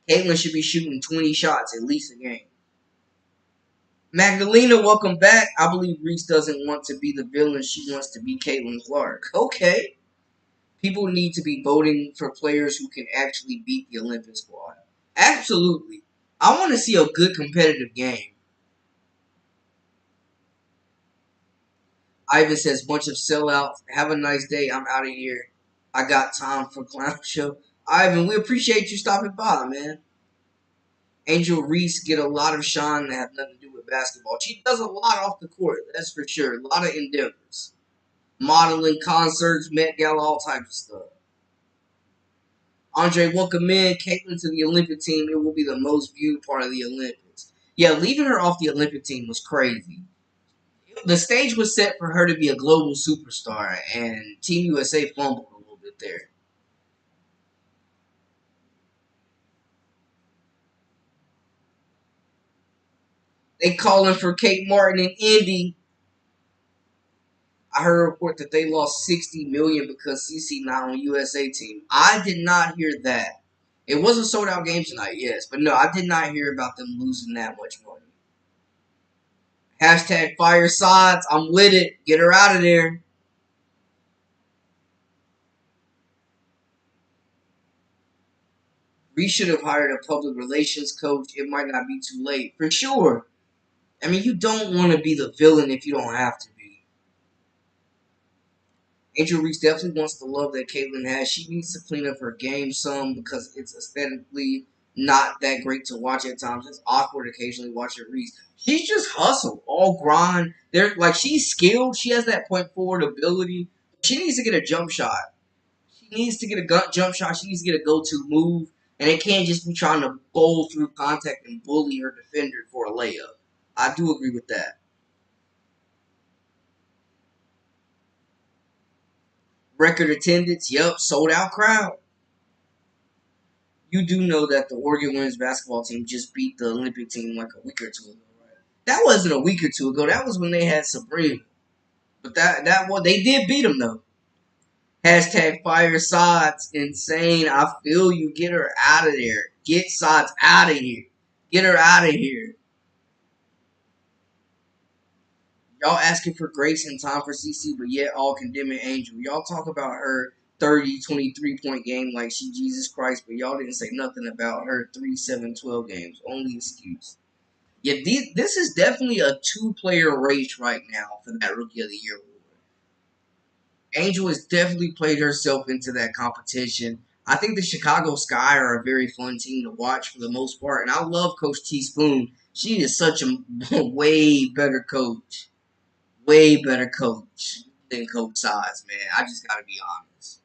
Caitlin should be shooting 20 shots at least a game. Magdalena, welcome back. I believe Reese doesn't want to be the villain. She wants to be Caitlin Clark. Okay. People need to be voting for players who can actually beat the Olympic squad. Absolutely. I want to see a good competitive game. Ivan says, bunch of sellouts. Have a nice day. I'm out of here. I got time for clown show. Ivan, we appreciate you stopping by, man. Angel Reese get a lot of shine that have nothing to do with basketball. She does a lot off the court, that's for sure. A lot of endeavors. Modeling, concerts, Met Gala, all types of stuff. Andre, welcome in. Caitlin to the Olympic team. It will be the most viewed part of the Olympics. Yeah, leaving her off the Olympic team was crazy. The stage was set for her to be a global superstar, and Team USA fumbled a little bit there. They calling for Kate Martin and Indy. I heard a report that they lost $60 million because CC not on USA team. I did not hear that. It was a sold out game tonight, yes, but no, I did not hear about them losing that much money. Hashtag fire sides. I'm with it. Get her out of there. We should have hired a public relations coach. It might not be too late. For sure. I mean, you don't want to be the villain if you don't have to be. Angel Reese definitely wants the love that Caitlyn has. She needs to clean up her game some because it's aesthetically not that great to watch at times. It's awkward occasionally watching Reese. She's just hustle, all grind. They're like she's skilled. She has that point forward ability. She needs to get a jump shot. She needs to get a jump shot. She needs to get a go-to move, and it can't just be trying to bowl through contact and bully her defender for a layup. I do agree with that. Record attendance, yep, sold out crowd. You do know that the Oregon women's basketball team just beat the Olympic team like a week or two ago, right? That wasn't a week or two ago. That was when they had Sabrina. But that was they did beat them though. Hashtag fire Sods insane. I feel you. Get her out of there. Get Sods out of here. Get her out of here. Y'all asking for grace and time for CC, but yet all condemning Angel. Y'all talk about her 30, 23-point game like she Jesus Christ, but y'all didn't say nothing about her 3, 7, 12 games. Only excuse. Yeah, this is definitely a two-player race right now for that Rookie of the Year award. Angel has definitely played herself into that competition. I think the Chicago Sky are a very fun team to watch for the most part, and I love Coach T Spoon. She is such a way better coach. Way better coach than Coach Size, man. I just got to be honest.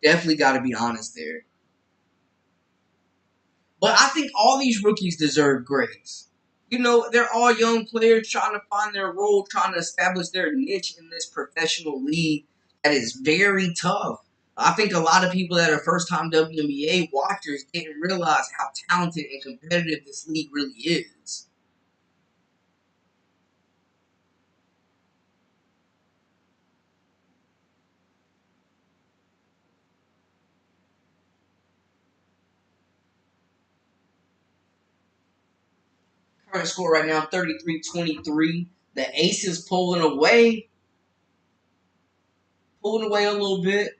Definitely got to be honest there. But I think all these rookies deserve grace. You know, they're all young players trying to find their role, trying to establish their niche in this professional league that is very tough. I think a lot of people that are first time WNBA watchers didn't realize how talented and competitive this league really is. Current score right now 33-23. The Aces pulling away a little bit.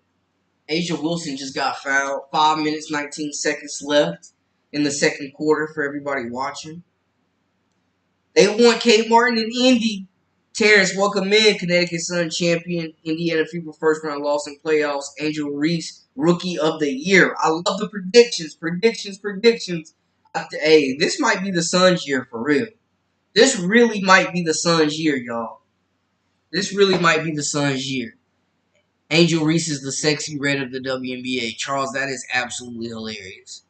Asia Wilson just got fouled. 5 minutes, 19 seconds left in the second quarter for everybody watching. They want Kate Martin and Indy. Terrence, welcome in. Connecticut Sun champion. Indiana Fever first round loss in playoffs. Angel Reese, rookie of the year. I love the predictions. Predictions. Hey, this might be the Suns' year for real. This really might be the Suns' year, y'all. This really might be the Suns' year. Angel Reese is the sexy red of the WNBA. Charles, that is absolutely hilarious.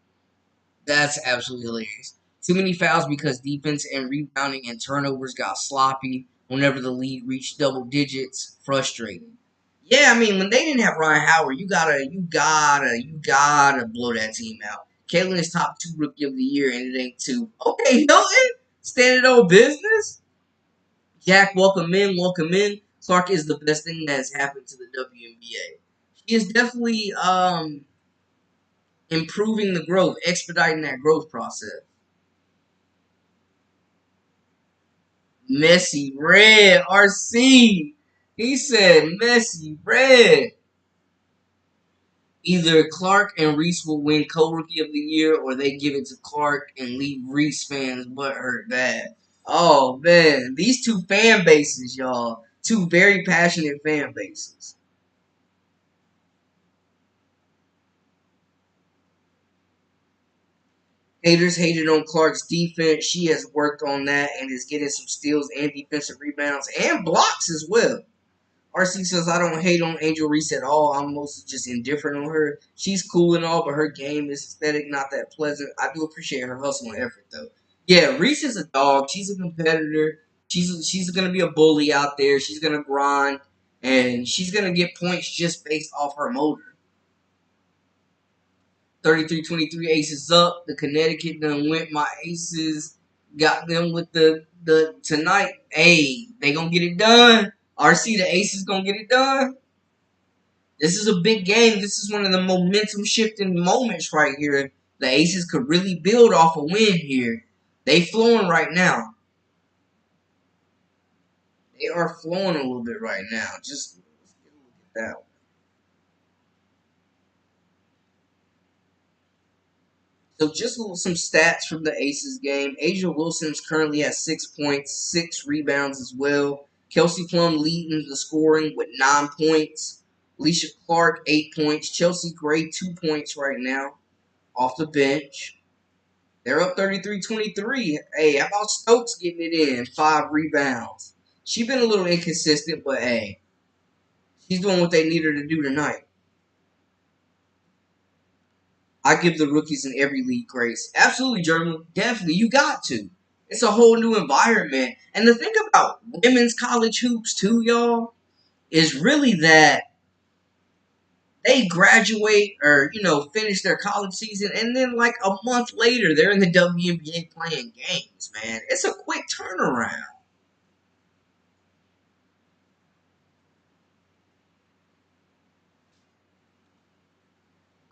That's absolutely hilarious. Too many fouls because defense and rebounding and turnovers got sloppy whenever the lead reached double digits. Frustrating. Yeah, I mean, when they didn't have Ryan Howard, you gotta blow that team out. Caitlin is top 2 rookie of the year, and it ain't 2. Okay, Hilton. Standing on business. Jack, welcome in, welcome in. Clark is the best thing that has happened to the WNBA. She is definitely improving the growth, expediting that growth process. Messy red, RC. He said messy red. Either Clark and Reese will win co-rookie of the year, or they give it to Clark and leave Reese fans butthurt bad. Oh man, these two fan bases, y'all. Two very passionate fan bases. Haters hated on Clark's defense. She has worked on that and is getting some steals and defensive rebounds and blocks as well. RC says, I don't hate on Angel Reese at all. I'm mostly just indifferent on her. She's cool and all, but her game is aesthetic, not that pleasant. I do appreciate her hustle and effort, though. Yeah, Reese is a dog. She's a competitor. She's going to be a bully out there. She's going to grind, and she's going to get points just based off her motor. 33-23 Aces up. The Connecticut done went my Aces. Got them with the tonight. Hey, they going to get it done. RC, the Aces going to get it done. This is a big game. This is one of the momentum shifting moments right here. The Aces could really build off a win here. They flowing right now. They are flowing a little bit right now. Just let's get a look at that one. So just some stats from the Aces game. Asia Wilson currently has 6 points, 6 rebounds as well. Kelsey Plum leading the scoring with 9 points. Alicia Clark, 8 points. Chelsea Gray, 2 points right now off the bench. They're up 33-23. Hey, how about Stokes getting it in? 5 rebounds. She's been a little inconsistent, but hey, she's doing what they need her to do tonight. I give the rookies in every league grace. Absolutely, German. Definitely. You got to. It's a whole new environment. And the thing about women's college hoops, too, y'all, is really that they graduate or, finish their college season, and then like a month later, they're in the WNBA playing games, man. It's a quick turnaround.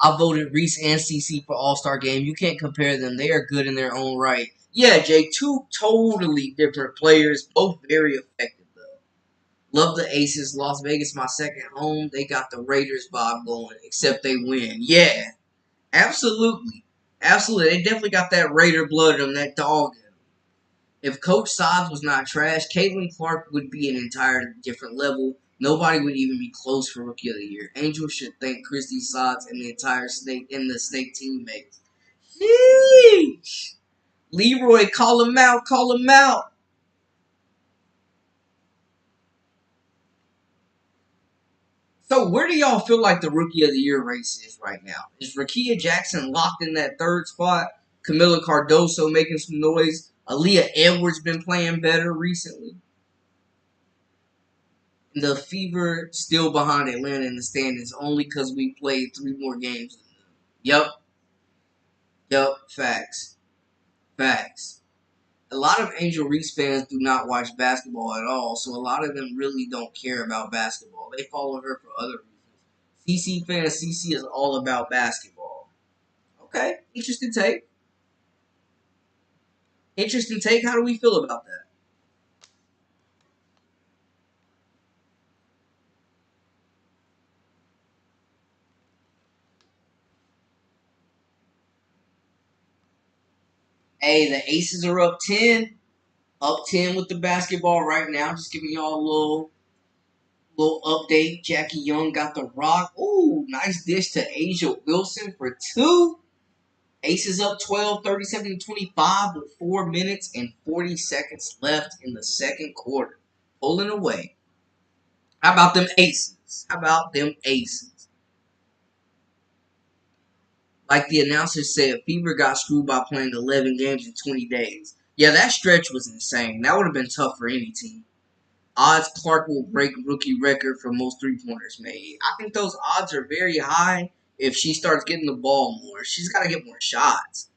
I voted Reese and CC for All-Star game. You can't compare them. They are good in their own right. Yeah, Jay, two totally different players, both very effective, though. Love the Aces. Las Vegas, my second home. They got the Raiders vibe going, except they win. Yeah, absolutely. Absolutely. They definitely got that Raider blood in them, that dog in them. If Coach Sods was not trash, Caitlin Clark would be an entire different level. Nobody would even be close for Rookie of the Year. Angel should thank Christy Sods and the entire Snake teammates. Yeesh. Leroy, call him out, call him out. So where do y'all feel like the Rookie of the Year race is right now? Is Rakia Jackson locked in that third spot? Camila Cardoso making some noise? Aaliyah Edwards been playing better recently? The Fever still behind Atlanta in the standings only because we played 3 more games than them. Yep, facts. Facts. A lot of Angel Reese fans do not watch basketball at all, so a lot of them really don't care about basketball. They follow her for other reasons. CC fans, CC is all about basketball. Okay, interesting take. Interesting take. How do we feel about that? Hey, the Aces are up 10. Up 10 with the basketball right now. Just giving y'all a little update. Jackie Young got the rock. Ooh, nice dish to Asia Wilson for 2. Aces up 12, 37-25 with 4 minutes and 40 seconds left in the second quarter. Pulling away. How about them Aces? How about them Aces? Like the announcer said, Fever got screwed by playing 11 games in 20 days. Yeah, that stretch was insane. That would have been tough for any team. Odds Clark will break rookie record for most three-pointers made. I think those odds are very high if she starts getting the ball more. She's got to get more shots.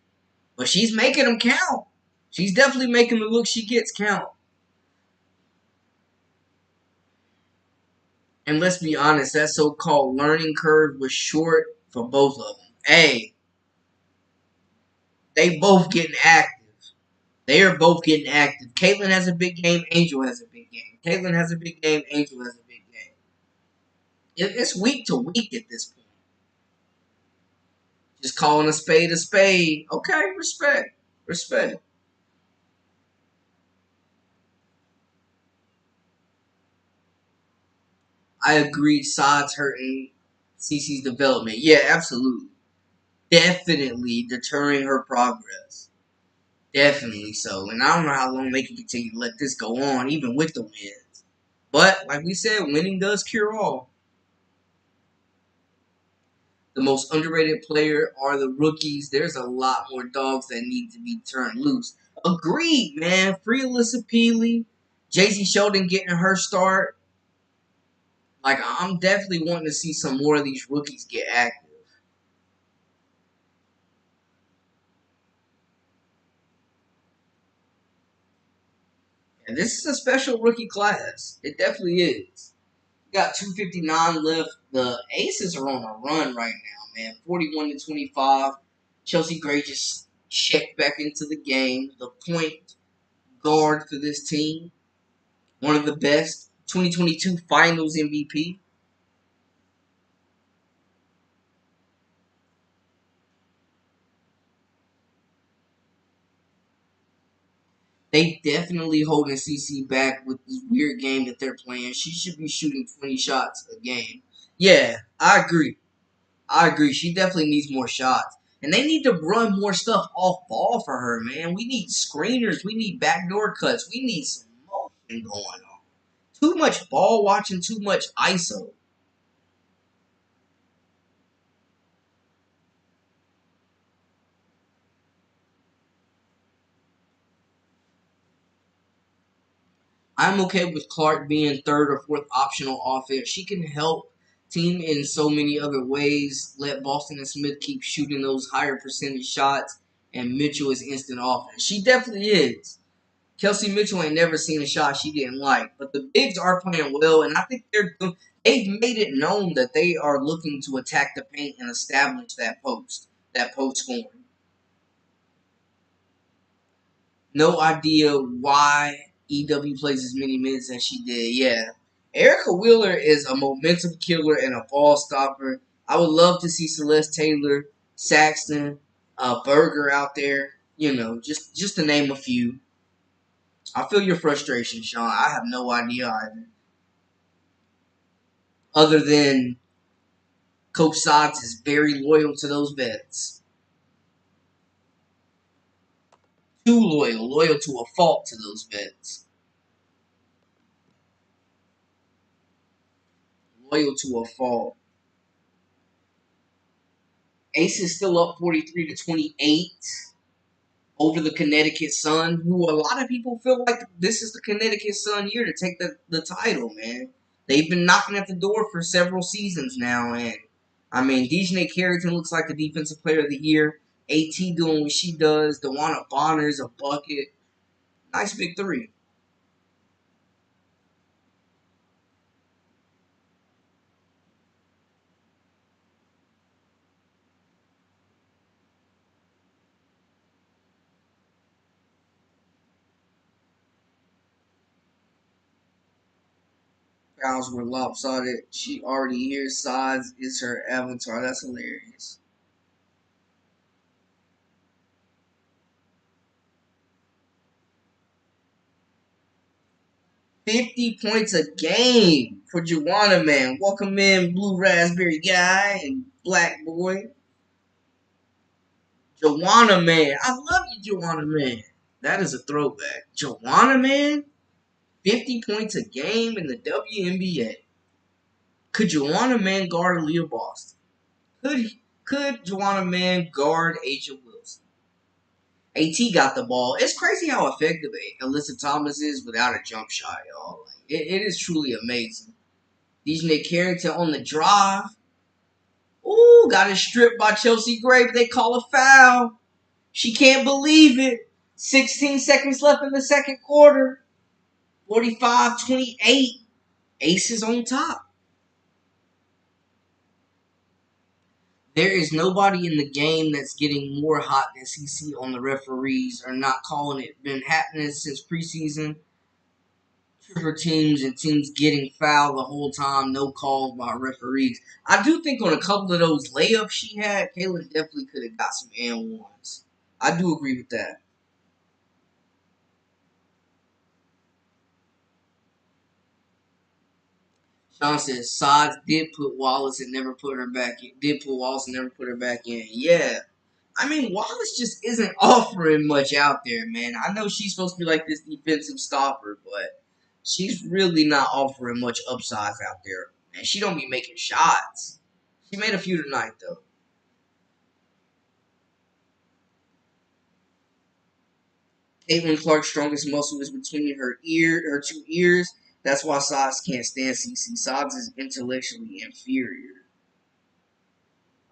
But she's making them count. She's definitely making the look she gets count. And let's be honest, that so-called learning curve was short for both of them. Hey, they both getting active. They are both getting active. Caitlyn has a big game. Angel has a big game. Caitlyn has a big game. Angel has a big game. It's week to week at this point. Just calling a spade a spade. Okay, respect. Respect. I agree. Sides hurting CC's development. Yeah, absolutely. Definitely deterring her progress. Definitely so. And I don't know how long they can continue to let this go on, even with the wins. But, like we said, winning does cure all. The most underrated player are the rookies. There's a lot more dogs that need to be turned loose. Agreed, man. Free Alyssa Peely. JC Sheldon getting her start. Like, I'm definitely wanting to see some more of these rookies get active. And this is a special rookie class. It definitely is. We got 259 left. The Aces are on a run right now, man. 41-25. Chelsea Gray just checked back into the game. The point guard for this team. One of the best. 2022 Finals MVP. They definitely holding CC back with this weird game that they're playing. She should be shooting 20 shots a game. Yeah, I agree. I agree. She definitely needs more shots. And they need to run more stuff off ball for her, man. We need screeners. We need backdoor cuts. We need some motion going on. Too much ball watching, too much ISO. I'm okay with Clark being third or fourth optional offense. She can help team in so many other ways. Let Boston and Smith keep shooting those higher percentage shots, and Mitchell is instant offense. She definitely is. Kelsey Mitchell ain't never seen a shot she didn't like, but the bigs are playing well, and I think they've made it known that they are looking to attack the paint and establish that post scoring. No idea why EW plays as many minutes as she did. Yeah. Erica Wheeler is a momentum killer and a ball stopper. I would love to see Celeste Taylor, Saxton, Berger out there. You know, just to name a few. I feel your frustration, Sean. I have no idea either. Other than Coach Sods is very loyal to those vets. Too loyal. Loyal to a fault to those vets. Loyal to a fault. Ace is still up 43-28 over the Connecticut Sun, who a lot of people feel like this is the Connecticut Sun year to take the title, man. They've been knocking at the door for several seasons now, and I mean, Dejanay Carrington looks like the defensive player of the year. AT doing what she does. DeWanna Bonner's a bucket. Nice big three. Fouls were lopsided. She already hears sides is her avatar. That's hilarious. 50 points a game for Joanna Man. Welcome in, Blue Raspberry Guy and Black Boy. Joanna Man. I love you, Joanna Man. That is a throwback. Joanna Man? 50 points a game in the WNBA. Could Joanna Man guard Aaliyah Boston? Could Joanna Man guard Asia Wilson? AT got the ball. It's crazy how effective Alyssa Thomas is without a jump shot, y'all. Like, it is truly amazing. DJ Carrington on the drive. Ooh, got it stripped by Chelsea Gray, but they call a foul. She can't believe it. 16 seconds left in the second quarter. 45-28. Aces on top. There is nobody in the game that's getting more hot than CC on the referees or not calling it. Been happening since preseason. For teams and teams getting fouled the whole time, no calls by referees. I do think on a couple of those layups she had, Kayla definitely could have got some and ones. I do agree with that. Sean says Sods did put Wallace and never put her back in. Did put Wallace and never put her back in. Yeah. I mean, Wallace just isn't offering much out there, man. I know she's supposed to be like this defensive stopper, but she's really not offering much upsides out there. And she don't be making shots. She made a few tonight, though. Caitlin Clark's strongest muscle is between her two ears. That's why Sods can't stand CC. Sods is intellectually inferior.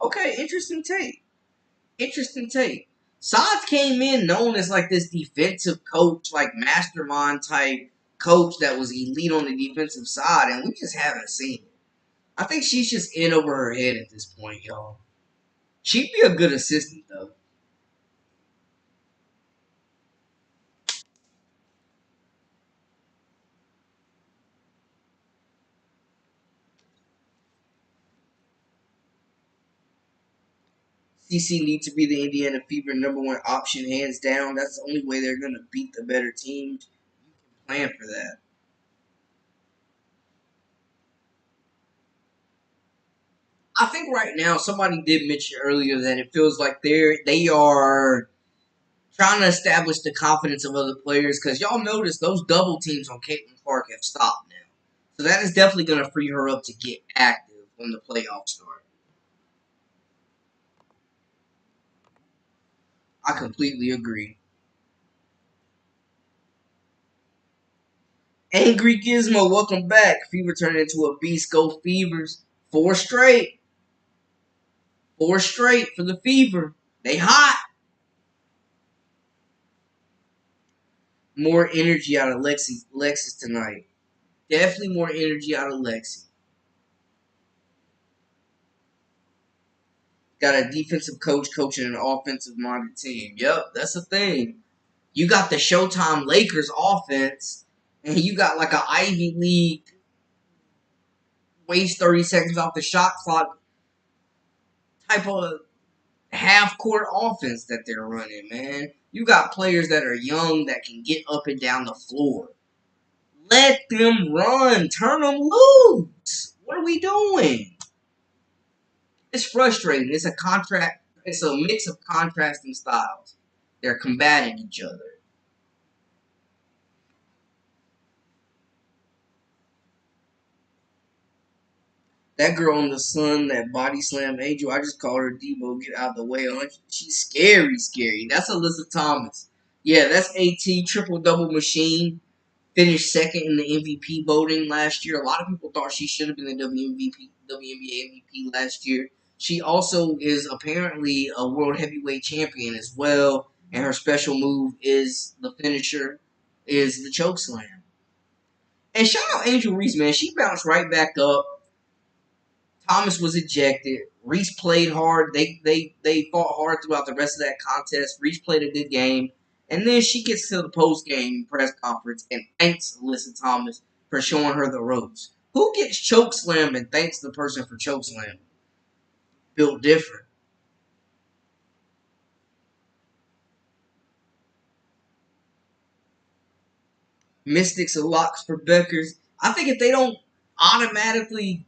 Okay, interesting take. Interesting take. Sods came in known as like this defensive coach, like mastermind type coach that was elite on the defensive side, and we just haven't seen it. I think she's just in over her head at this point, y'all. She'd be a good assistant though. CC needs to be the Indiana Fever #1 option, hands down. That's the only way they're gonna beat the better teams. You can plan for that. I think right now somebody did mention earlier that it feels like they are trying to establish the confidence of other players because y'all notice those double teams on Caitlin Clark have stopped now. So that is definitely going to free her up to get active when the playoffs start. I completely agree. Angry Gizmo, welcome back. Fever turned into a beast. Go Fevers. Four straight. Four straight for the Fever. They hot. More energy out of Lexus tonight. Definitely more energy out of Lexi. Got a defensive coach coaching an offensive minded team. Yep, that's the thing. You got the Showtime Lakers offense, and you got like an Ivy League waste 30 seconds off the shot clock type of half court offense that they're running, man. You got players that are young that can get up and down the floor. Let them run. Turn them loose. What are we doing? It's frustrating. It's a mix of contrasting styles. They're combating each other. That girl on the sun, that body slam angel, I just call her Debo. Get out of the way. She's scary, scary. That's Alyssa Thomas. Yeah, that's AT, triple double machine. Finished second in the MVP voting last year. A lot of people thought she should have been the WNBA MVP last year. She also is apparently a world heavyweight champion as well. And her special move is the finisher, is the choke slam. And shout out Angel Reese, man. She bounced right back up. Thomas was ejected. Reese played hard. They fought hard throughout the rest of that contest. Reese played a good game. And then she gets to the post game press conference and thanks Alyssa Thomas for showing her the ropes. Who gets choke slammed and thanks the person for choke slam? Built different. Mystics and locks for Bueckers. I think if they don't automatically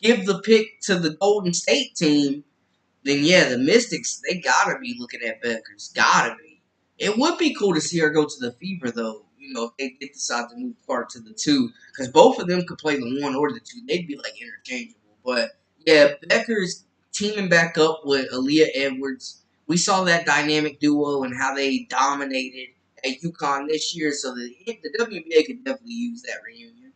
give the pick to the Golden State team, then yeah, the Mystics, they gotta be looking at Bueckers. Gotta be. It would be cool to see her go to the Fever, though. You know, if they did decide to move Clark to the 2. Because both of them could play the 1 or the 2. They'd be, like, interchangeable. But, yeah, Bueckers teaming back up with Aaliyah Edwards. We saw that dynamic duo and how they dominated at UConn this year. So the WNBA could definitely use that reunion.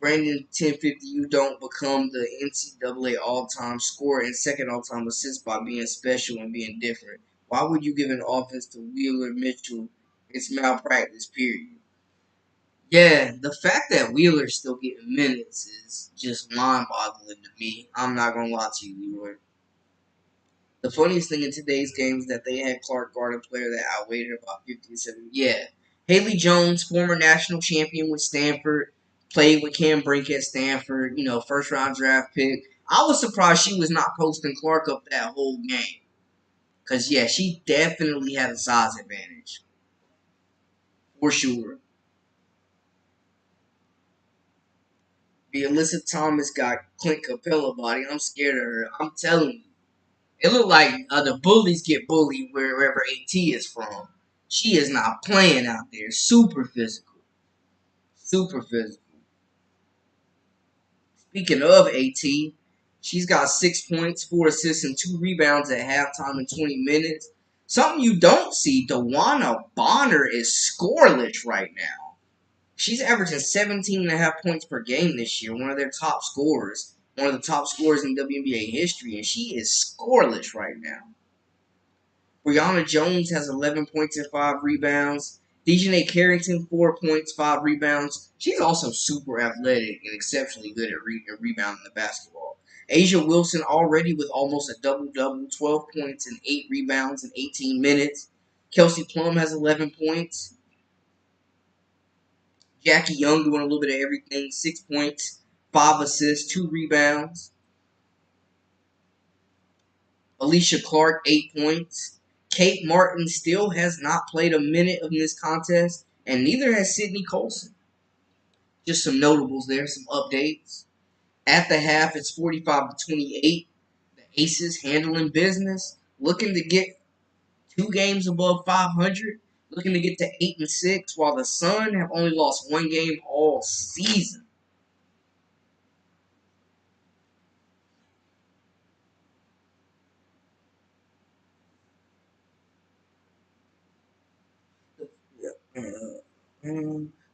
Brandon 1050, you don't become the NCAA all-time scorer and second all-time assist by being special and being different. Why would you give an offense to Wheeler Mitchell? It's malpractice, period. Yeah, the fact that Wheeler's still getting minutes is just mind-boggling to me. I'm not gonna lie to you, Leroy. The funniest thing in today's game is that they had Clark guard a player that outweighed her about 50 to 70. Yeah. Haley Jones, former national champion with Stanford, played with Cam Brink at Stanford, first round draft pick. I was surprised she was not posting Clark up that whole game. Because, yeah, she definitely had a size advantage. For sure. The Alyssa Thomas got Clint Capella body. I'm scared of her. I'm telling you. It looked like the bullies get bullied wherever AT is from. She is not playing out there. Super physical. Super physical. Speaking of AT, she's got 6 points, 4 assists, and 2 rebounds at halftime in 20 minutes. Something you don't see, Wnba Bonner is scoreless right now. She's averaging 17.5 points per game this year, one of their top scorers, one of the top scorers in WNBA history, and she is scoreless right now. Brianna Jones has 11 points and 5 rebounds. Dejanay Carrington, 4 points, 5 rebounds. She's also super athletic and exceptionally good at rebounding the basketball. Asia Wilson already with almost a double-double, 12 points and 8 rebounds in 18 minutes. Kelsey Plum has 11 points. Jackie Young doing a little bit of everything, 6 points, 5 assists, 2 rebounds. Alicia Clark, 8 points. Kate Martin still has not played a minute of this contest, and neither has Sydney Colson. Just some notables there, some updates. At the half, it's 45-28. The Aces handling business, looking to get 2 games above 500, looking to get to 8-6, while the Sun have only lost 1 game all season.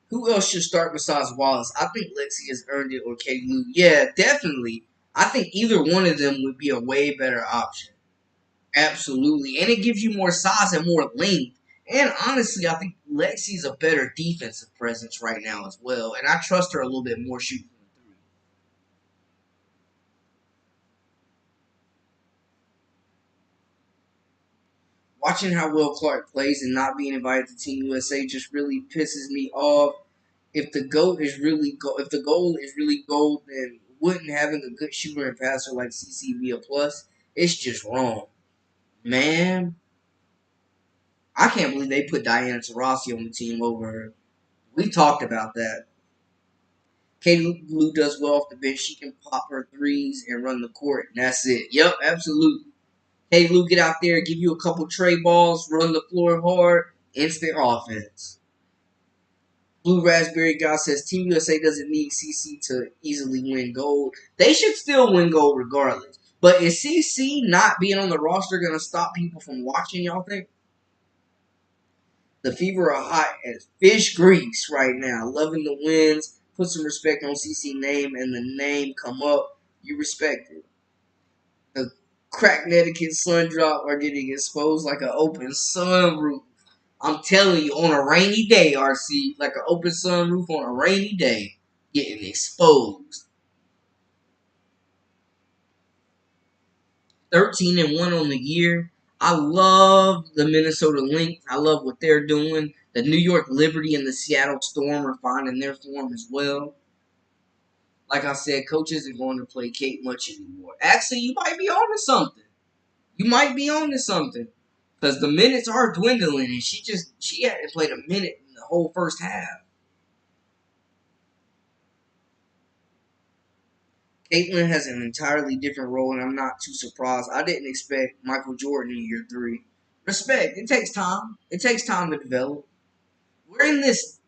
Who else should start besides Wallace? I think Lexi has earned it or Katie Lou. Yeah, definitely. I think either one of them would be a way better option. Absolutely. And it gives you more size and more length. And honestly, I think Lexi's a better defensive presence right now as well. And I trust her a little bit more shooting from the three. Watching how well Clark plays and not being invited to Team USA just really pisses me off. If the if the goal is really gold, then wouldn't having a good shooter and passer like CC be a plus? It's just wrong, man. I can't believe they put Diana Taurasi on the team over her. We talked about that. Katie Lou does well off the bench. She can pop her threes and run the court, and that's it. Yep, absolutely. Katie Lou, get out there, give you a couple tray balls, run the floor hard, instant offense. Blue Raspberry Guy says Team USA doesn't need CC to easily win gold. They should still win gold regardless. But is CC not being on the roster going to stop people from watching, y'all think? The Fever are hot as fish grease right now. Loving the wins. Put some respect on CC name and the name come up. You respect it. The crack Connecticut sun drop are getting exposed like an open sunroof. I'm telling you, on a rainy day, RC, like an open sunroof on a rainy day, getting exposed. 13-1 on the year. I love the Minnesota Lynx. I love what they're doing. The New York Liberty and the Seattle Storm are finding their form as well. Like I said, coach isn't going to play Kate much anymore. Actually, you might be on to something. You might be on to something. Because the minutes are dwindling, and she hadn't played a minute in the whole first half. Caitlin has an entirely different role, and I'm not too surprised. I didn't expect Michael Jordan in year 3. Respect. It takes time. It takes time to develop. We're in this,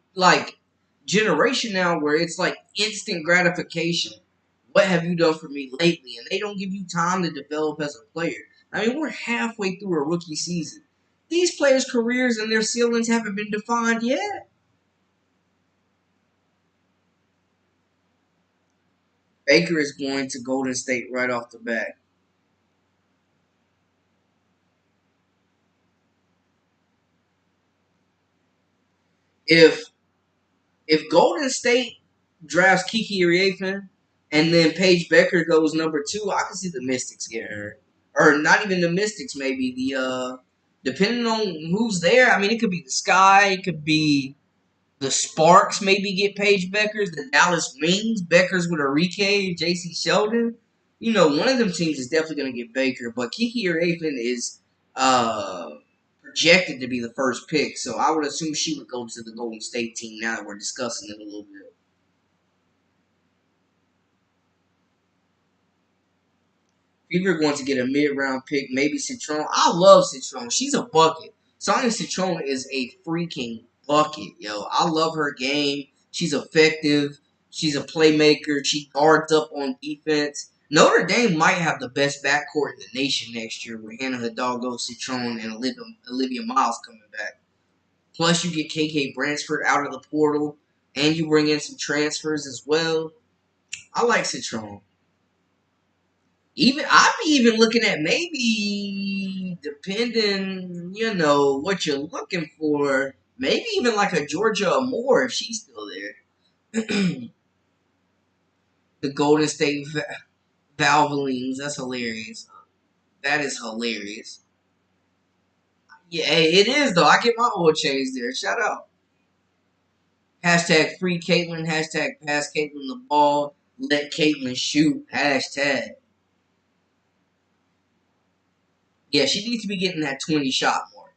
generation now where it's, instant gratification. What have you done for me lately? And they don't give you time to develop as a player. I mean, we're halfway through a rookie season. These players' careers and their ceilings haven't been defined yet. Baker is going to Golden State right off the bat. If if Golden State drafts Kiki Riefan and then Paige Bueckers goes number 2, I can see the Mystics get her. Or not even the Mystics, maybe the depending on who's there. I mean, it could be the Sky, it could be the Sparks. Maybe get Paige Bueckers, the Dallas Wings, Bueckers with Enrique, J.C. Sheldon. You know, one of them teams is definitely going to get Baker, but Kiki Riefan is uh projected to be the first pick, so I would assume she would go to the Golden State team now that we're discussing it a little bit. Fever going to get a mid-round pick, maybe Citron. I love Citron. She's a bucket. Sonya Citron is a freaking bucket, yo. I love her game. She's effective. She's a playmaker. She guards up on defense. Notre Dame might have the best backcourt in the nation next year with Hannah Hidalgo, Citron, and Olivia Miles coming back. Plus, you get KK Bransford out of the portal, and you bring in some transfers as well. I like Citron. Even I'd be even looking at maybe depending, what you're looking for. Maybe even like a Georgia Moore if she's still there. The Golden State Valvolines. That's hilarious. That is hilarious. Yeah, hey, it is though. I get my oil change there. Shout out. Hashtag free Caitlin. Hashtag pass Caitlin the ball. Let Caitlin shoot. Hashtag. Yeah, she needs to be getting that 20 shot more.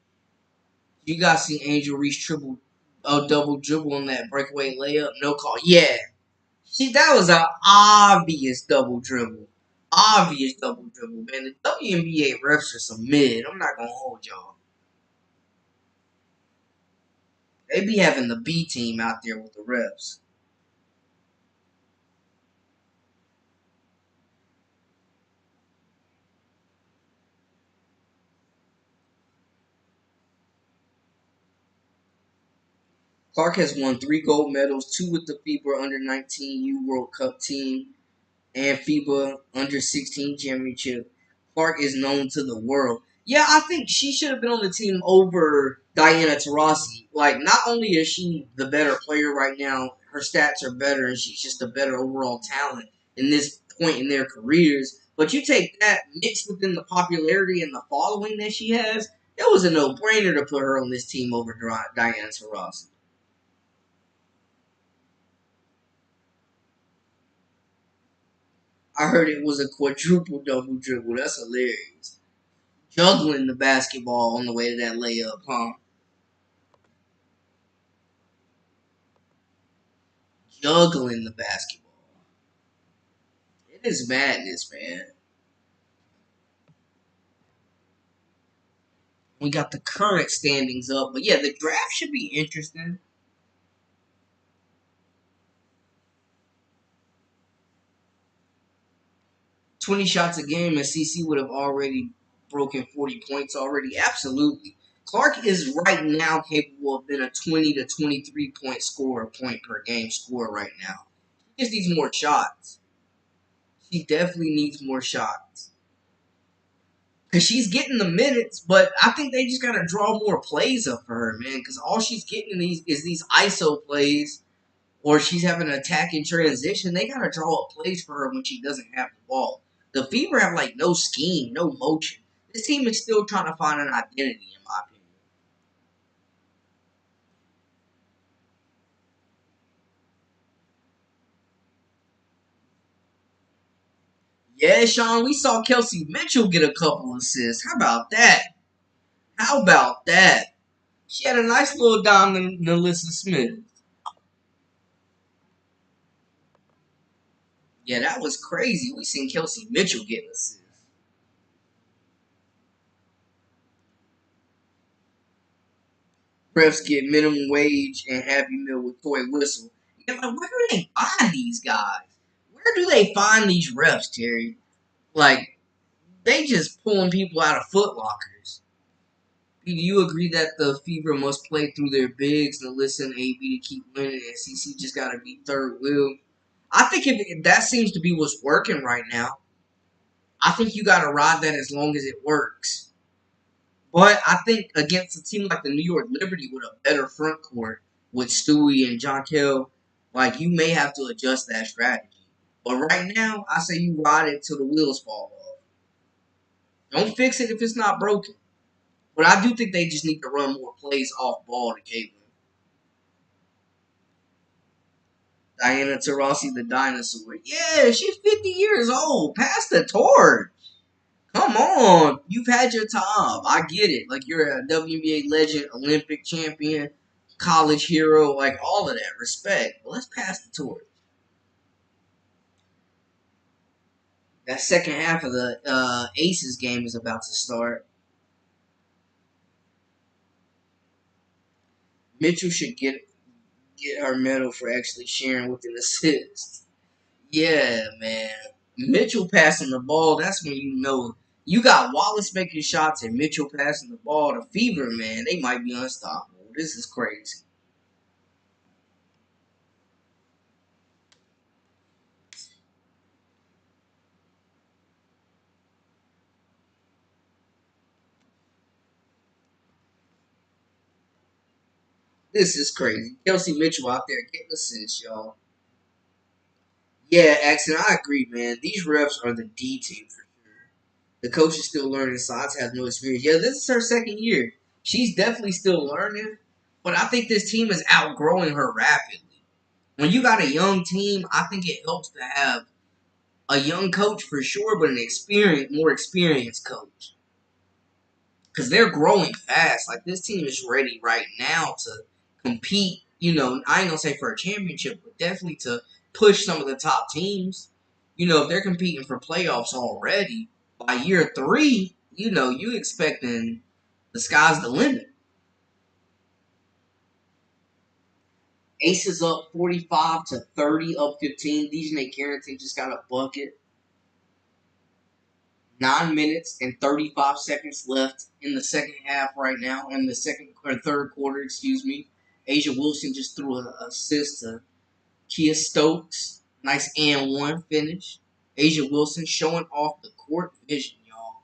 You guys see Angel Reese double dribble on that breakaway layup? No call. Yeah. See, that was an obvious double dribble. Obvious double dribble, man. The WNBA refs are some mid. I'm not going to hold y'all. They be having the B team out there with the refs. Clark has won 3 gold medals, 2 with the FIBA Under 19 U World Cup team, and FIBA Under 16 Championship. Clark is known to the world. Yeah, I think she should have been on the team over Diana Taurasi. Like, not only is she the better player right now, her stats are better, and she's just a better overall talent in this point in their careers. But you take that mixed within the popularity and the following that she has, it was a no-brainer to put her on this team over Diana Taurasi. I heard it was a quadruple double dribble. That's hilarious. Juggling the basketball on the way to that layup, huh? Juggling the basketball. It is madness, man. We got the current standings up, but yeah, the draft should be interesting. 20 shots a game, and CC would have already broken 40 points already. Absolutely. Clark is right now capable of being a 20 to 23 point per game scorer right now. She just needs more shots. She definitely needs more shots. Because she's getting the minutes, but I think they just got to draw more plays up for her, man. Because all she's getting is these ISO plays, or she's having an attack in transition. They got to draw up plays for her when she doesn't have the ball. The Fever have, like, no scheme, no motion. This team is still trying to find an identity, in my opinion. Yeah, Sean, we saw Kelsey Mitchell get a couple assists. How about that? How about that? She had a nice little dime to Nalissa Smith. Yeah, that was crazy. We seen Kelsey Mitchell getting assists. Refs get minimum wage and Happy Meal with toy whistle. Yeah, like, where do they find these guys? Where do they find these refs, Terry? Like, they just pulling people out of foot lockers. Do you agree that the Fever must play through their bigs to listen AB to keep winning and CC just gotta be third wheel? I think if that seems to be what's working right now, I think you got to ride that as long as it works. But I think against a team like the New York Liberty with a better front court with Stewie and John Kell, like you may have to adjust that strategy. But right now, I say you ride it till the wheels fall off. Don't fix it if it's not broken. But I do think they just need to run more plays off ball to Caitlin. Diana Taurasi, the dinosaur. Yeah, she's 50 years old. Pass the torch. Come on. You've had your time. I get it. Like, you're a WNBA legend, Olympic champion, college hero, like, all of that. Respect. But let's pass the torch. That second half of the Aces game is about to start. Mitchell should get her medal for actually sharing with an assist. Yeah, man. Mitchell passing the ball, that's when you know. You got Wallace making shots and Mitchell passing the ball. The Fever, man, they might be unstoppable. This is crazy. This is crazy. Kelsey Mitchell out there getting assists, y'all. Yeah, Axon, I agree, man. These refs are the D team for sure. The coach is still learning. Sides has no experience. Yeah, this is her second year. She's definitely still learning, but I think this team is outgrowing her rapidly. When you got a young team, I think it helps to have a young coach for sure, but more experienced coach because they're growing fast. Like this team is ready right now to compete. You know, I ain't gonna say for a championship, but definitely to push some of the top teams. You know, if they're competing for playoffs already by year three, you know, you expecting the sky's the limit. Aces up 45-30, up 15. DJ Carrington just got a bucket. 9 minutes and 35 seconds left in the second half right now, in the second or third quarter, excuse me. Asia Wilson just threw an assist to Kia Stokes. Nice and one finish. Asia Wilson showing off the court vision, y'all.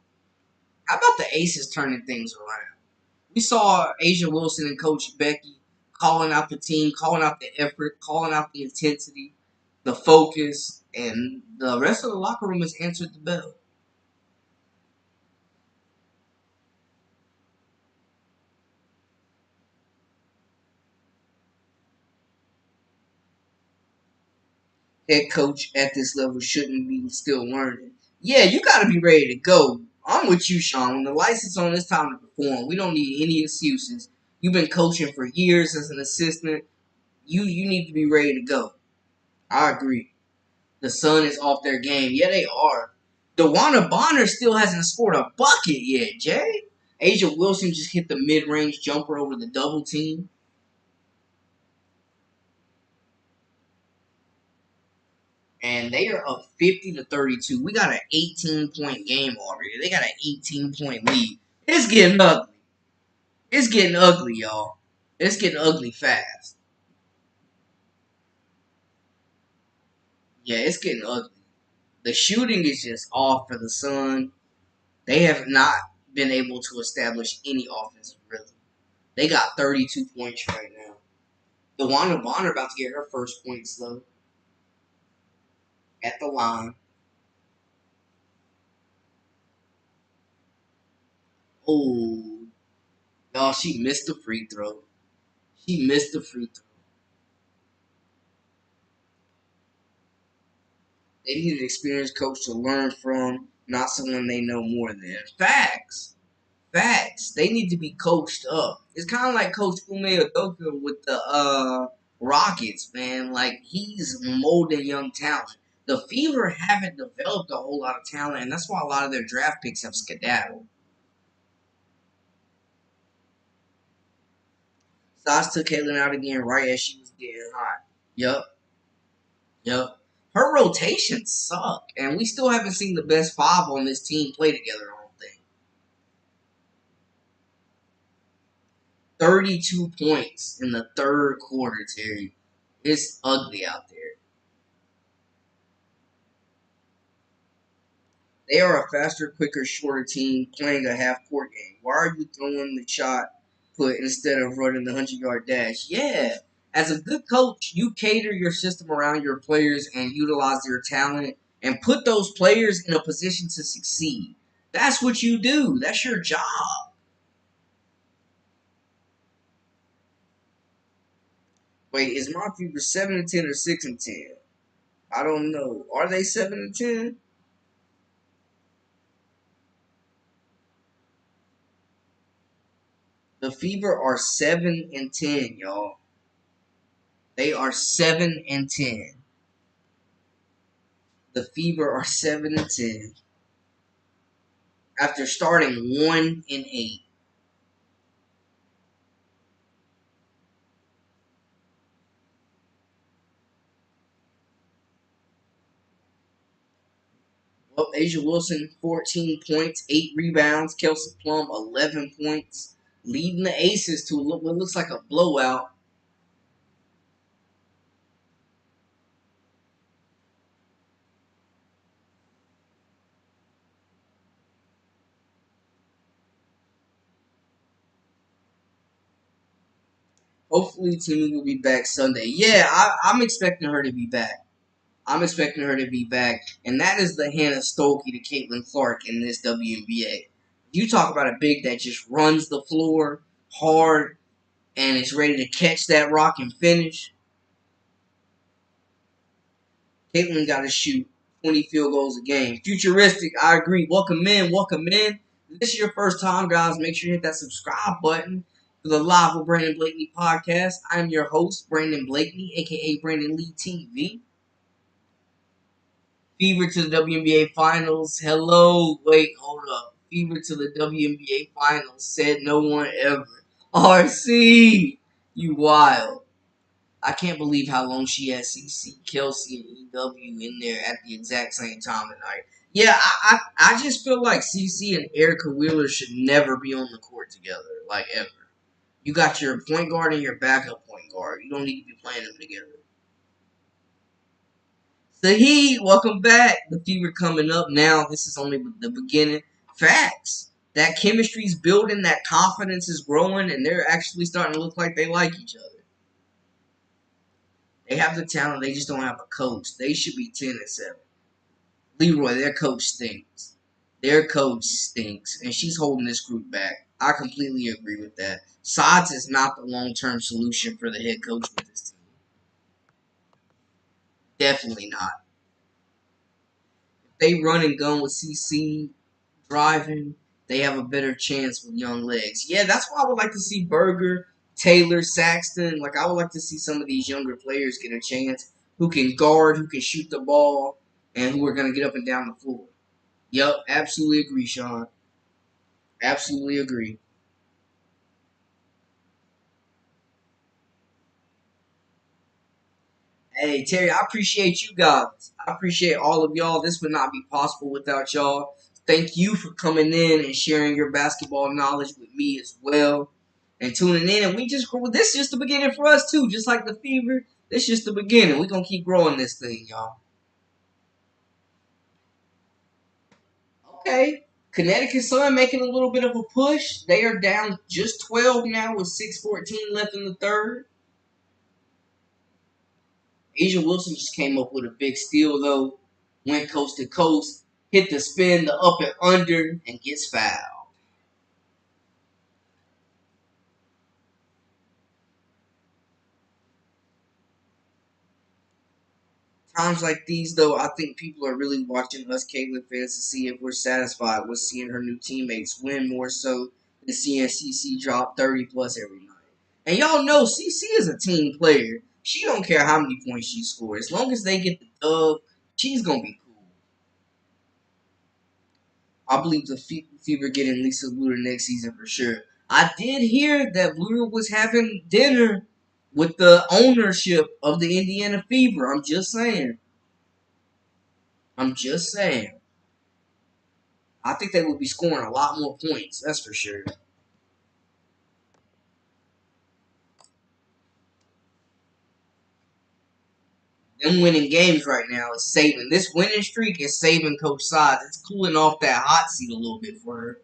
How about the Aces turning things around? We saw Asia Wilson and Coach Becky calling out the team, calling out the effort, calling out the intensity, the focus, and the rest of the locker room has answered the bell. Head coach at this level shouldn't be still learning. Yeah, you got to be ready to go. I'm with you, Sean. When the lights is on, it's time to perform. We don't need any excuses. You've been coaching for years as an assistant. You need to be ready to go. I agree. The Sun is off their game. Yeah, they are. DeWanna Bonner still hasn't scored a bucket yet, Jay. Asia Wilson just hit the mid-range jumper over the double team. And they are up 50-32. We got an 18-point game already. They got an 18-point lead. It's getting ugly. It's getting ugly, y'all. It's getting ugly fast. Yeah, it's getting ugly. The shooting is just off for the Sun. They have not been able to establish any offensive rhythm. They got 32 points right now. DeWanna Bonner about to get her first points, though. At the line. Oh, y'all, she missed the free throw. She missed the free throw. They need an experienced coach to learn from, not someone they know more than. Facts. Facts. They need to be coached up. It's kind of like Coach Wnba with the Rockets, man. Like, he's molding young talent. The Fever haven't developed a whole lot of talent, and that's why a lot of their draft picks have skedaddled. Sas took Caitlin out again right as she was getting hot. Yup. Yup. Her rotations suck, and we still haven't seen the best five on this team play together, I don't think. 32 points in the third quarter, Terry. It's ugly out there. They are a faster, quicker, shorter team playing a half-court game. Why are you throwing the shot put instead of running the 100-yard dash? Yeah. As a good coach, you cater your system around your players and utilize their talent and put those players in a position to succeed. That's what you do. That's your job. Wait, is my Fever 7-10 or 6-10? I don't know. Are they 7-10? The Fever are 7-10, y'all. They are 7-10. The Fever are 7-10 after starting 1-8. Well, Asia Wilson 14 points, 8 rebounds. Kelsey Plum 11 points, leading the Aces to what looks like a blowout. Hopefully, Timmy will be back Sunday. Yeah, I'm expecting her to be back. I'm expecting her to be back, and that is the Hannah Stokey to Caitlin Clark in this WNBA. You talk about a big that just runs the floor hard and is ready to catch that rock and finish. Caitlin got to shoot 20 field goals a game. Futuristic, I agree. Welcome in, welcome in. If this is your first time, guys, make sure you hit that subscribe button for the Live with Brandon Blakeney podcast. I'm your host, Brandon Blakeney, a.k.a. Brandon Lee TV. Fever to the WNBA Finals. Hello. Wait, hold up. Fever to the WNBA Finals. Said no one ever. RC, you wild. I can't believe how long she has CC, Kelsey, and EW in there at the exact same time tonight. Yeah, I just feel like CC and Erica Wheeler should never be on the court together, like ever. You got your point guard and your backup point guard. You don't need to be playing them together. Saheed, welcome back. The Fever coming up now. This is only the beginning. Facts. That chemistry's building, that confidence is growing, and they're actually starting to look like they like each other. They have the talent, they just don't have a coach. They should be 10-7. Leroy, their coach stinks. Their coach stinks, and she's holding this group back. I completely agree with that. Sods is not the long-term solution for the head coach with this team. Definitely not. If they run and gun with CC driving, they have a better chance with young legs. Yeah, that's why I would like to see Berger, Taylor, Saxton. Like, I would like to see some of these younger players get a chance who can guard, who can shoot the ball, and who are going to get up and down the floor. Yup, absolutely agree, Sean. Absolutely agree. Hey, Terry, I appreciate you guys. I appreciate all of y'all. This would not be possible without y'all. Thank you for coming in and sharing your basketball knowledge with me as well. And tuning in. And this is just the beginning for us too. Just like the Fever, this is just the beginning. We're going to keep growing this thing, y'all. Okay. Connecticut Sun making a little bit of a push. They are down just 12 now with 6:14 left in the third. Asia Wilson just came up with a big steal, though. Went coast to coast, hit the spin, the up and under, and gets fouled. Times like these, though, I think people are really watching us Caitlin fans to see if we're satisfied with seeing her new teammates win more so than seeing CC drop 30 plus every night. And y'all know CC is a team player. She don't care how many points she scores. As long as they get the dub, she's going to be cool. I believe the Fever getting Lisa Luder next season for sure. I did hear that Luder was having dinner with the ownership of the Indiana Fever. I'm just saying. I'm just saying. I think they would be scoring a lot more points. That's for sure. Them winning games right now is saving. This winning streak is saving Coach Sides. It's cooling off that hot seat a little bit for her.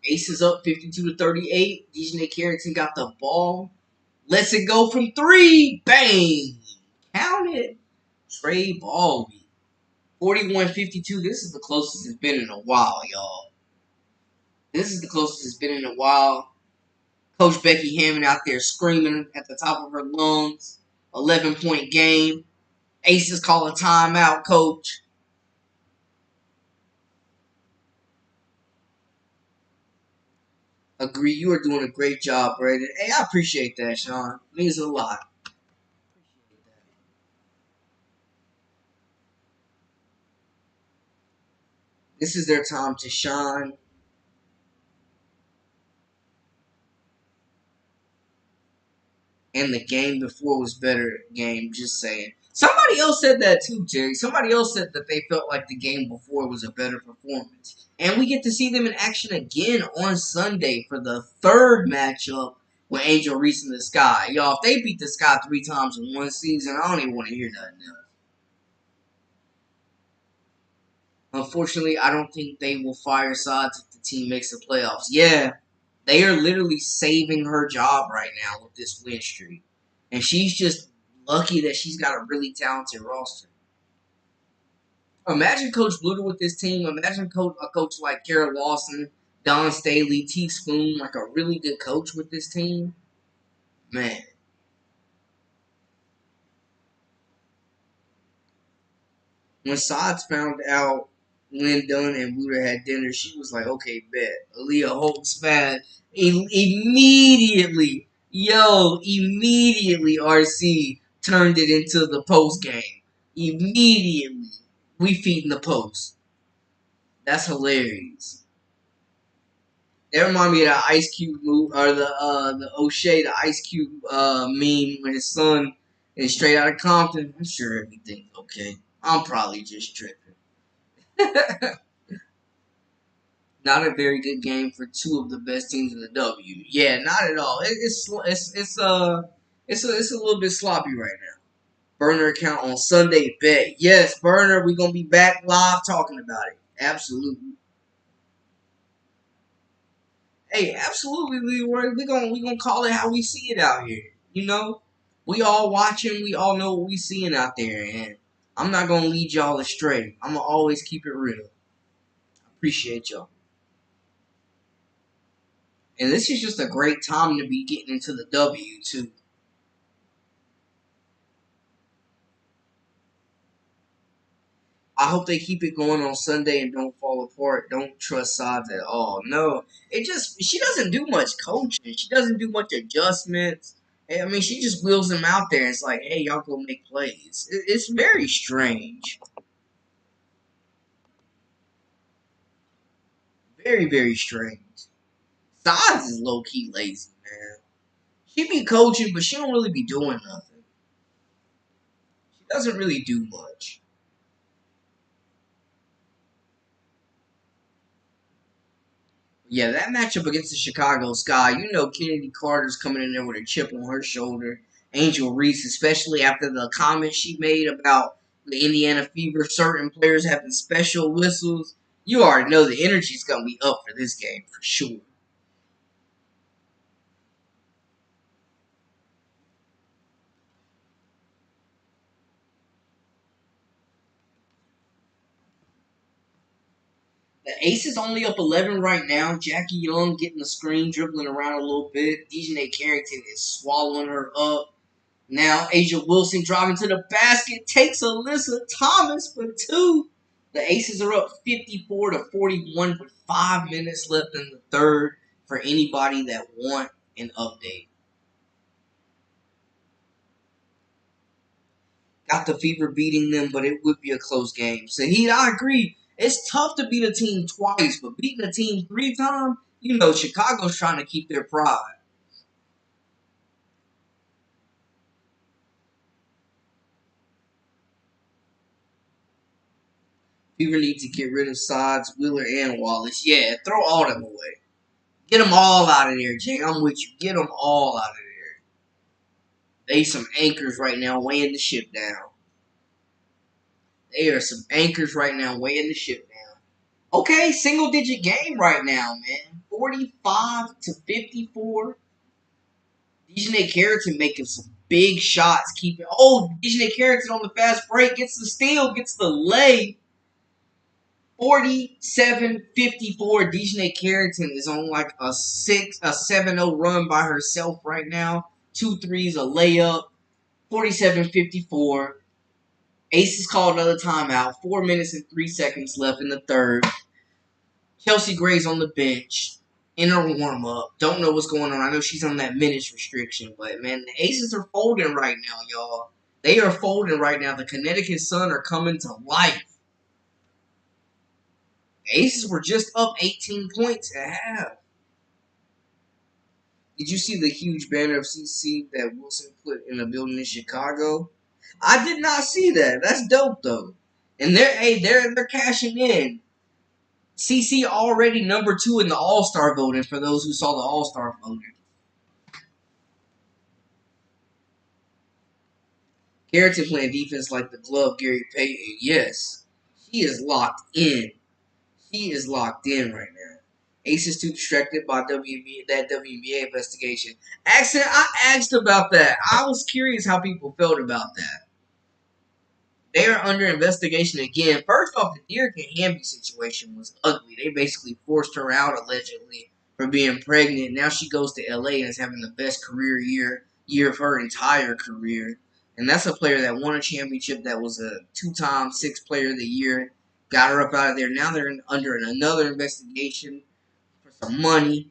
Aces up 52-38. DJ Carrington got the ball. Lets it go from 3. Bang! Count it. Trey Baldwin. 41-52. This is the closest it's been in a while, y'all. This is the closest it's been in a while. Coach Becky Hammond out there screaming at the top of her lungs. 11-point game. Aces call a timeout, coach. Agree, you are doing a great job, Brandon. Hey, I appreciate that, Sean. It means a lot. This is their time to shine. And the game before was better game, just saying. Somebody else said that too, Jerry. Somebody else said that they felt like the game before was a better performance. And we get to see them in action again on Sunday for the third matchup with Angel Reese in the Sky. Y'all, if they beat the Sky 3 times in one season, I don't even want to hear nothing else. Unfortunately, I don't think they will fire Sides if the team makes the playoffs. Yeah, they are literally saving her job right now with this win streak. And she's just lucky that she's got a really talented roster. Imagine Coach Bluter with this team. Imagine a coach like Kara Lawson, Don Staley, T. Spoon, like a really good coach with this team. Man. When Sods found out Lynn Dunn and Bluter had dinner, she was like, okay, bet. Aaliyah Holt's fan. Immediately RC turned it into the post game. Immediately. We feeding the post. That's hilarious. That remind me of the Ice Cube move, or the O'Shea, the Ice Cube meme when his son is straight out of Compton. I'm sure everything's okay. I'm probably just tripping. Not a very good game for two of the best teams in the W. Yeah, not at all. It's a little bit sloppy right now. Burner account on Sunday bet. Yes, Burner, we're gonna be back live talking about it. Absolutely. Hey, absolutely, Leroy. We gonna call it how we see it out here. You know, we all watching. We all know what we seeing out there, and I'm not gonna lead y'all astray. I'm gonna always keep it real. Appreciate y'all. And this is just a great time to be getting into the W too. I hope they keep it going on Sunday and don't fall apart. Don't trust sides at all. No, it just she doesn't do much coaching. She doesn't do much adjustments. I mean, she just wheels them out there. It's like, hey, y'all go make plays. It's very strange. Very, very strange. Sides is low key lazy, man. She be coaching, but she don't really be doing nothing. She doesn't really do much. Yeah, that matchup against the Chicago Sky, you know Kennedy Carter's coming in there with a chip on her shoulder. Angel Reese, especially after the comment she made about the Indiana Fever, certain players having special whistles. You already know the energy's going to be up for this game for sure. The Ace is only up 11 right now. Jackie Young getting the screen, dribbling around a little bit. DJ Carrington is swallowing her up. Now Asia Wilson driving to the basket, takes Alyssa Thomas for two. The Aces are up 54-41 with 5 minutes left in the third for anybody that want an update. Got the Fever beating them, but it would be a close game. So I agree. It's tough to beat a team twice, but beating a team 3 times, you know, Chicago's trying to keep their pride. Fever need to get rid of Sides, Wheeler, and Wallace. Yeah, throw all them away. Get them all out of there, Jay. I'm with you. Get them all out of there. They some anchors right now weighing the ship down. They are some anchors right now weighing the ship down. Okay, single digit game right now, man. 45-54. Dejanay Carrington making some big shots. Keeping Dejanay Carrington on the fast break gets the steal, gets the lay. 47-54. Dejanay Carrington is on like a 7-0 run by herself right now. 2 threes, a layup. 47-54. Aces called another timeout. 4 minutes and 3 seconds left in the third. Chelsea Gray's on the bench in her warm up. Don't know what's going on. I know she's on that minutes restriction, but man, the Aces are folding right now, y'all. They are folding right now. The Connecticut Sun are coming to life. The Aces were just up 18 points at half. Did you see the huge banner of CC that Wilson put in a building in Chicago? I did not see that. That's dope though. And they're cashing in. CC already number 2 in the All-Star voting for those who saw the All-Star voting. Carrington playing defense like the glove Gary Payton. Yes. He is locked in. He is locked in right now. Ace is too distracted by that WNBA investigation. I asked about that. I was curious how people felt about that. They are under investigation again. First off, the Derek and Hamby situation was ugly. They basically forced her out allegedly for being pregnant. Now she goes to LA and is having the best career year of her entire career. And that's a player that won a championship, that was a 2-time sixth player of the year. Got her up out of there. Now they're under another investigation for some money.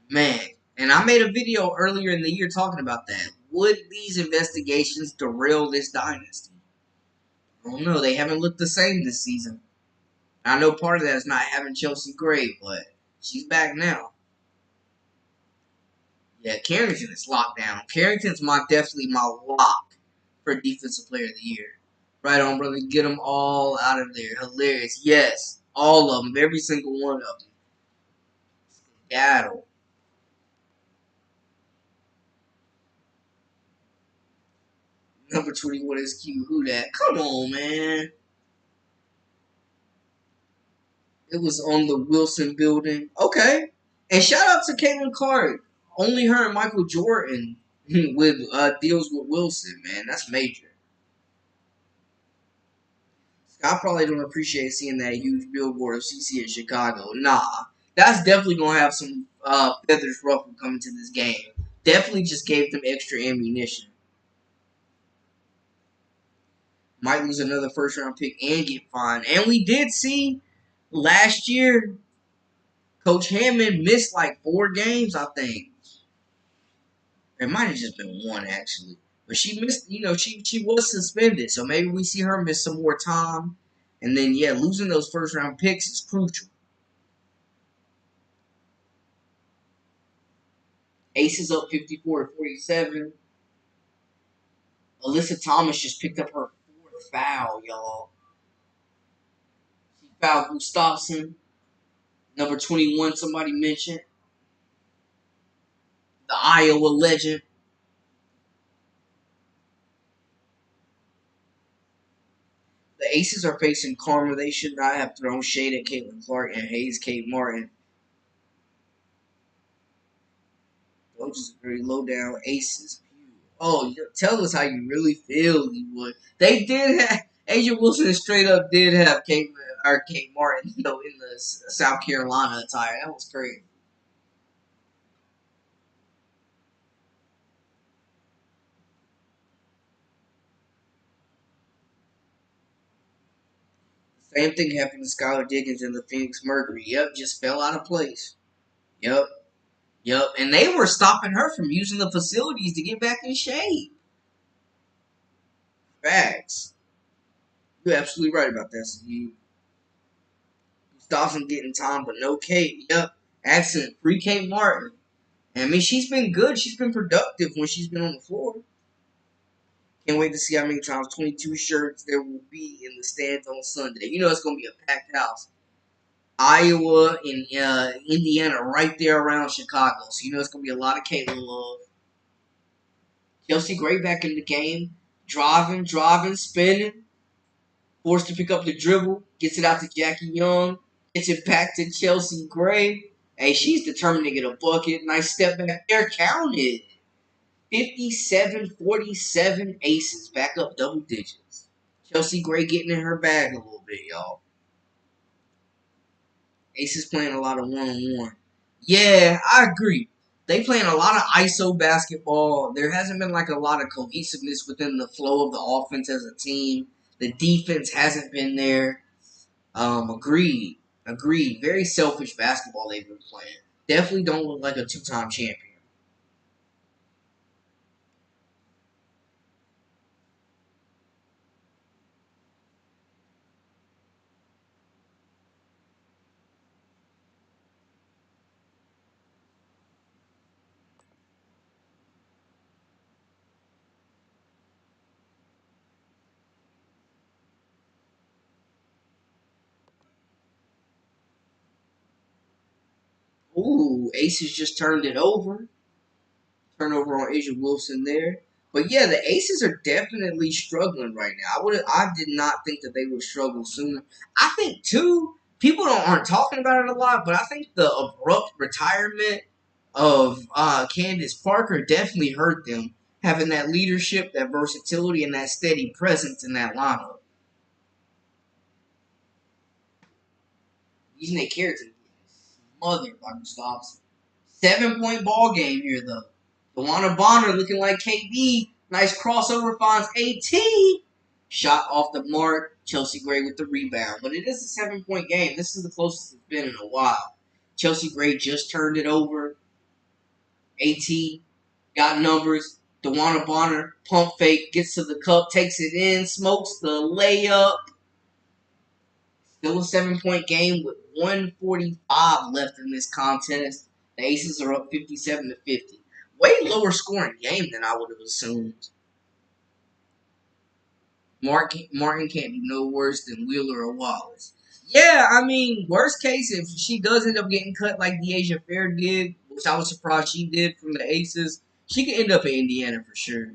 Man. And I made a video earlier in the year talking about that. Would these investigations derail this dynasty? I don't know. They haven't looked the same this season. I know part of that is not having Chelsea Gray, but she's back now. Yeah, Carrington is locked down. Carrington's definitely my lock for Defensive Player of the Year. Right on, brother. Get them all out of there. Hilarious. Yes, all of them. Every single one of them. Seattle. Number 21 is cute. Who that? Come on, man. It was on the Wilson building. Okay. And shout out to Caitlin Clark. Only her and Michael Jordan with deals with Wilson, man. That's major. I probably don't appreciate seeing that huge billboard of CC in Chicago. Nah. That's definitely going to have some feathers ruffled coming to this game. Definitely just gave them extra ammunition. Might lose another first round pick and get fined. And we did see last year Coach Hammond missed like 4 games, I think. It might have just been 1, actually. But she missed, she was suspended. So maybe we see her miss some more time. And then, yeah, losing those first round picks is crucial. Aces up 54-47. Alyssa Thomas just picked up her 4th foul, y'all. She fouled Gustafson. Number 21, somebody mentioned. The Iowa legend. The Aces are facing karma. They should not have thrown shade at Caitlin Clark and Hayes Kate Martin. Those are very low down Aces. Oh, tell us how you really feel, Leewood. They did have Asia Wilson straight up did have Kate Martin, in the South Carolina attire. That was crazy. Same thing happened to Skylar Diggins and the Phoenix Mercury. Yep, just fell out of place. Yep. And they were stopping her from using the facilities to get back in shape. Facts. You're absolutely right about that, Steve. Gustafson getting time, but no Kate. Yep. Accent. Free Kate Martin. And I mean, she's been good. She's been productive when she's been on the floor. Can't wait to see how many times 22 shirts there will be in the stands on Sunday. It's going to be a packed house. Iowa and Indiana right there around Chicago. So you know it's gonna be a lot of Caitlin love. Chelsea Gray back in the game, driving, spinning, forced to pick up the dribble, gets it out to Jackie Young, gets it back to Chelsea Gray. Hey, she's determined to get a bucket. Nice step back there, counted. 57-47 aces, back up double digits. Chelsea Gray getting in her bag a little bit, y'all. Aces playing a lot of one-on-one. Yeah, I agree. They playing a lot of ISO basketball. There hasn't been like a lot of cohesiveness within the flow of the offense as a team. The defense hasn't been there. Agreed. Agreed. Very selfish basketball they've been playing. Definitely don't look like a two-time champion. Ooh, Aces just turned it over. Turnover on Asia Wilson there. But yeah, the Aces are definitely struggling right now. I did not think that they would struggle sooner. I think too, people aren't talking about it a lot, but I think the abrupt retirement of Candace Parker definitely hurt them. Having that leadership, that versatility, and that steady presence in that lineup. Using their character smothered by Gustafson. 7-point ball game here though. Luana Bonner looking like KD. Nice crossover finds AT. Shot off the mark. Chelsea Gray with the rebound. But it is a 7-point game. This is the closest it's been in a while. Chelsea Gray just turned it over. AT got numbers. DeWanna Bonner pump fake, gets to the cup, takes it in, smokes the layup. Still a 7-point game with 145 left in this contest. The Aces are up 57-50. Way lower scoring game than I would have assumed. Martin can't be no worse than Wheeler or Wallace. Yeah, I mean, worst case, if she does end up getting cut like Deasia Fair did, which I was surprised she did from the Aces, she could end up in Indiana for sure.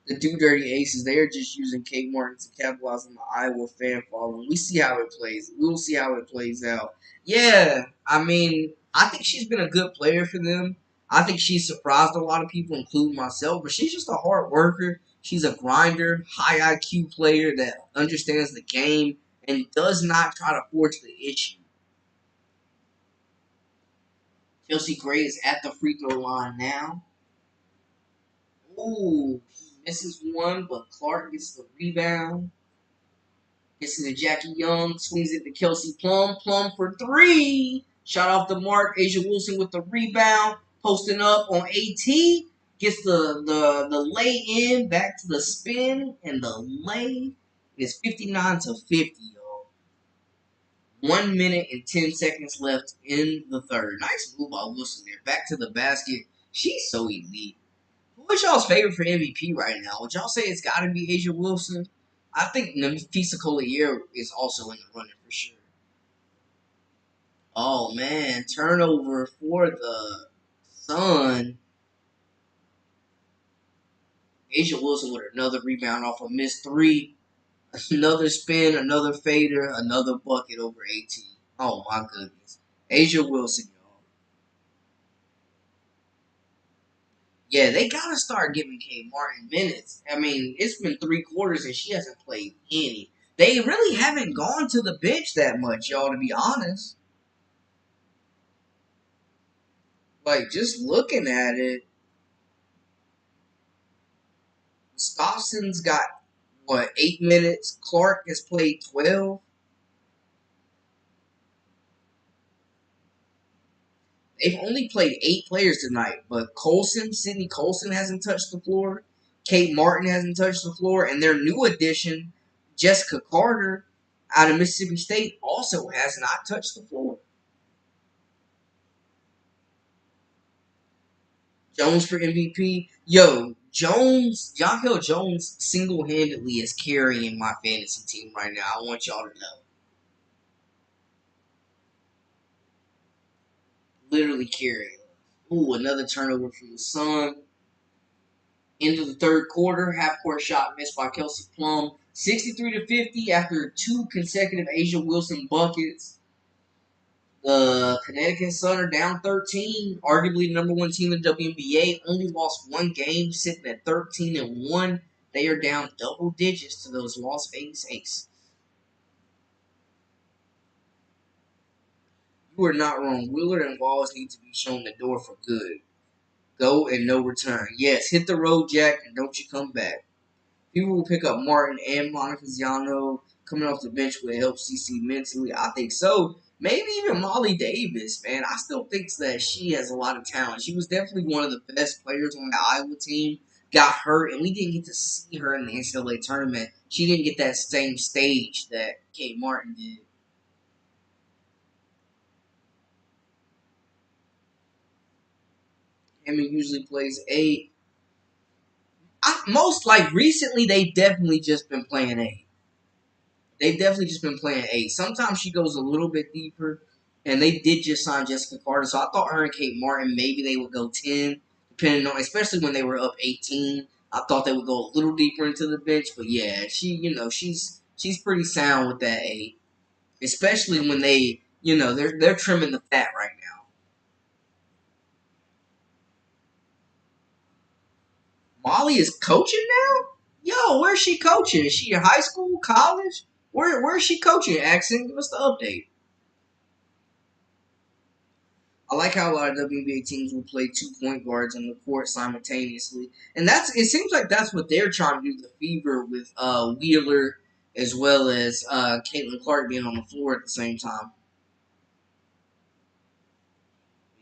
The Do Dirty Aces, they are just using Kate Martin to capitalize on the Iowa fan following. We see how it plays. We'll see how it plays out. Yeah, I mean, I think she's been a good player for them. I think she's surprised a lot of people, including myself, but she's just a hard worker. She's a grinder, high IQ player that understands the game and does not try to force the issue. Chelsea Gray is at the free throw line now. Ooh, he misses one, but Clark gets the rebound. Gets it to Jackie Young, swings it to Kelsey Plum. Plum for three. Shot off the mark. Asia Wilson with the rebound. Posting up on AT. Gets the lay in. Back to the spin. And the lay is 59-50, y'all. 1 minute and 10 seconds left in the third. Nice move by Wilson there. Back to the basket. She's so elite. Who's y'all's favorite for MVP right now? Would y'all say it's got to be Asia Wilson? I think Nafisa Collier is also in the running for sure. Oh man, turnover for the Sun. Asia Wilson with another rebound off a missed three. Another spin, another fader, another bucket over AT. Oh my goodness. Asia Wilson, y'all. Yeah, they gotta start giving Kate Martin minutes. I mean, it's been 3 quarters and she hasn't played any. They really haven't gone to the bench that much, y'all, to be honest. Like, just looking at it, Stosson's got, what, 8 minutes? Clark has played 12. They've only played 8 players tonight, but Sydney Colson hasn't touched the floor. Kate Martin hasn't touched the floor. And their new addition, Jessica Carter, out of Mississippi State, also has not touched the floor. Jones for MVP. Yo, Jonquel Jones, single-handedly is carrying my fantasy team right now. I want y'all to know. Literally carrying. Ooh, another turnover from the Sun. Into the third quarter, half-court shot missed by Kelsey Plum. 63 to 50 after 2 consecutive Asia Wilson buckets. The Connecticut Sun are down 13, arguably the number 1 team in the WNBA. Only lost 1 game, sitting at 13-1. They are down double digits to those Las Vegas Aces. You are not wrong. Willard and Walls need to be shown the door for good. Go and no return. Yes, hit the road, Jack, and don't you come back. People will pick up Martin and Monica Ziano coming off the bench will help CC mentally. I think so. Maybe even Molly Davis, man. I still think that she has a lot of talent. She was definitely one of the best players on the Iowa team. Got hurt, and we didn't get to see her in the NCAA tournament. She didn't get that same stage that Kate Martin did. Emmy usually plays 8. Recently, they definitely just been playing 8. They've definitely just been playing 8. Sometimes she goes a little bit deeper, and they did just sign Jessica Carter, so I thought her and Kate Martin, maybe they would go 10, depending on, especially when they were up 18. I thought they would go a little deeper into the bench, but yeah, she's pretty sound with that 8, especially when they're trimming the fat right now. Molly is coaching now? Yo, where's she coaching? Is she in high school, college? Where's she coaching? Accent, give us the update. I like how a lot of WNBA teams will play 2 point guards on the court simultaneously, and it seems like that's what they're trying to do. The Fever with Wheeler as well as Caitlin Clark being on the floor at the same time.